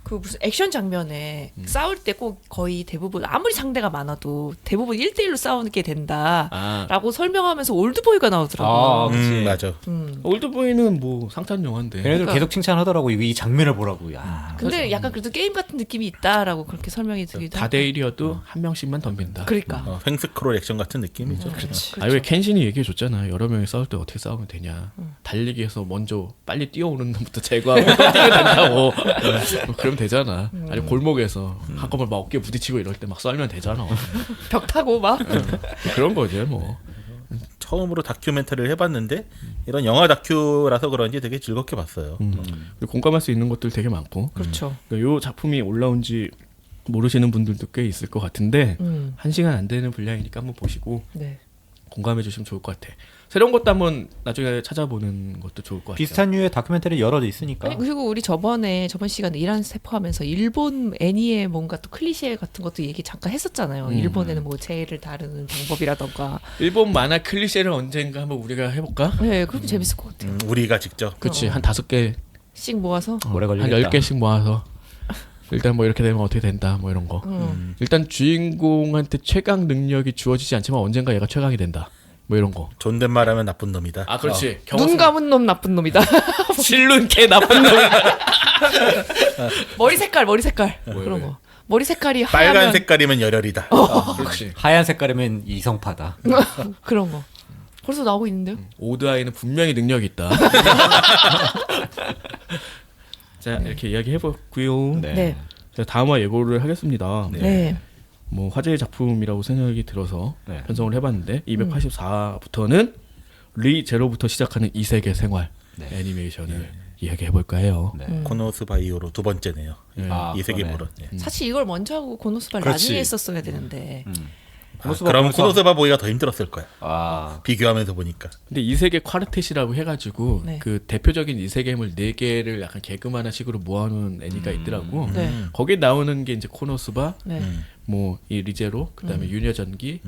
그 무슨 액션 장면에 싸울 때 꼭 거의 대부분 아무리 상대가 많아도 대부분 1대1로 싸우게 된다라고 설명하면서 올드보이가 나오더라고요. 그치. 맞아. 올드보이는 뭐 상탄 영화인데. 걔네들 계속 칭찬하더라고. 이 장면을 보라고. 야. 근데 약간 그래도 게임 같은 느낌이 있다라고 그렇게 설명이 되기도 하고. 4대1이어도 한 명씩만 덤빈다. 그러니까. 횡스크롤 액션 같은 느낌이죠. 그렇지. 왜 켄신이 얘기해줬잖아. 여러 명이 싸울 때 어떻게 싸우면 되냐. 달리기에서 먼저 빨리 뛰어오는 놈부터 제거하고 뛰면 된다고. 뭐 그러면 되잖아. 아니 골목에서 한꺼번에 막 어깨 부딪히고 이럴 때 막 썰면 되잖아. 벽 타고 막. 그런 거지 뭐. 처음으로 다큐멘터리를 해봤는데 이런 영화 다큐라서 그런지 되게 즐겁게 봤어요. 그리고 공감할 수 있는 것들 되게 많고. 그렇죠. 그러니까 요 작품이 올라온 지 모르시는 분들도 꽤 있을 것 같은데 1시간 안 되는 분량이니까 한번 보시고 네. 공감해 주시면 좋을 것 같아. 새로운 것도 한번 나중에 찾아보는 것도 좋을 것 같아요. 비슷한 류의 다큐멘터리 여러 있으니까. 아니 그리고 우리 저번 시간에 이란 세포하면서 일본 애니의 뭔가 또 클리셰 같은 것도 얘기 잠깐 했었잖아요. 일본에는 뭐 재해를 다루는 방법이라던가. 일본 만화 클리셰를 언젠가 한번 우리가 해볼까? 네, 그것도 재밌을 것 같아요. 우리가 직접. 그치 한 5개 씩 모아서. 오래 한 걸리겠다. 10개씩 모아서 일단 뭐 이렇게 되면 어떻게 된다 뭐 이런 거. 일단 주인공한테 최강 능력이 주어지지 않지만 언젠가 얘가 최강이 된다. 뭐 이런 거. 존댓말하면 나쁜 놈이다. 아 그렇지. 눈 감은 놈 나쁜 놈이다. 실눈 개 나쁜 놈. 머리 색깔 그런 거. 머리 색깔이 빨간 하얀 색깔이면 열혈이다. 그렇지. 하얀 색깔이면 이성파다. 그런 거. 벌써 나오고 있는데요? 오드아이는 분명히 능력이 있다. 자 이렇게 이야기 해봤고요. 네. 자 다음화 예고를 하겠습니다. 네. 뭐 화제의 작품이라고 생각이 들어서 네. 편성을 해봤는데 284부터는 리 제로부터 시작하는 이세계 생활 애니메이션을 이야기해볼까 해요. 네. 코노스바이오로 두 번째네요. 아, 이 세계 그러네. 물은. 네. 사실 이걸 먼저 하고 고노스바를 그렇지. 나중에 했었어야 되는데. 그럼 코노스바 보기가 더 힘들었을 거야. 아, 비교하면서 보니까. 근데 이세계 쿼르텟이라고 해가지고 네. 그 대표적인 이세계물 4개를 약간 개그만화 식으로 모아놓은 애니가 있더라고. 네. 거기에 나오는 게 이제 코노스바, 네. 뭐 이 리제로, 그다음에 유녀전기,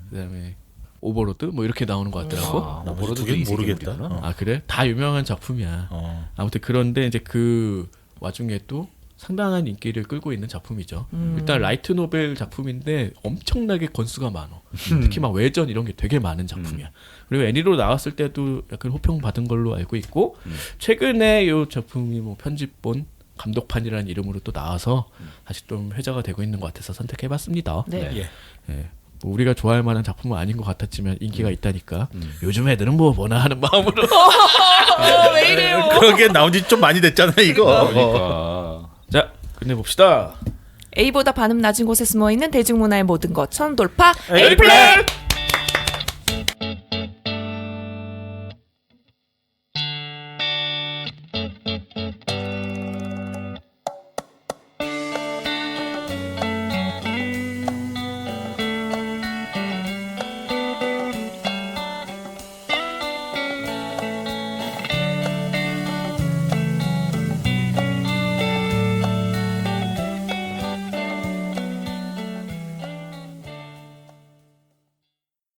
그다음에 오버로드 뭐 이렇게 나오는 것 같더라고. 아, 나머지 오버로드도 두 개는 이 모르겠다. 세계물이구나. 아 그래? 다 유명한 작품이야. 아무튼 그런데 이제 그 와중에 또 상당한 인기를 끌고 있는 작품이죠. 일단 라이트 노벨 작품인데 엄청나게 건수가 많어. 특히 막 외전 이런 게 되게 많은 작품이야. 그리고 애니로 나왔을 때도 약간 호평 받은 걸로 알고 있고 최근에 이 작품이 뭐 편집본 감독판이라는 이름으로 또 나와서 다시 좀 회자가 되고 있는 것 같아서 선택해봤습니다. 네. 예. 예. 뭐 우리가 좋아할 만한 작품은 아닌 것 같았지만 인기가 있다니까 요즘 애들은 뭐 뭐나 하는 마음으로 왜 이래요? 그런 게 나온 지 좀 많이 됐잖아 이거. 그러니까. 자 끝내봅시다. A보다 반음 낮은 곳에 숨어있는 대중문화의 모든 것 선돌파 에이플랜! 에이플랜!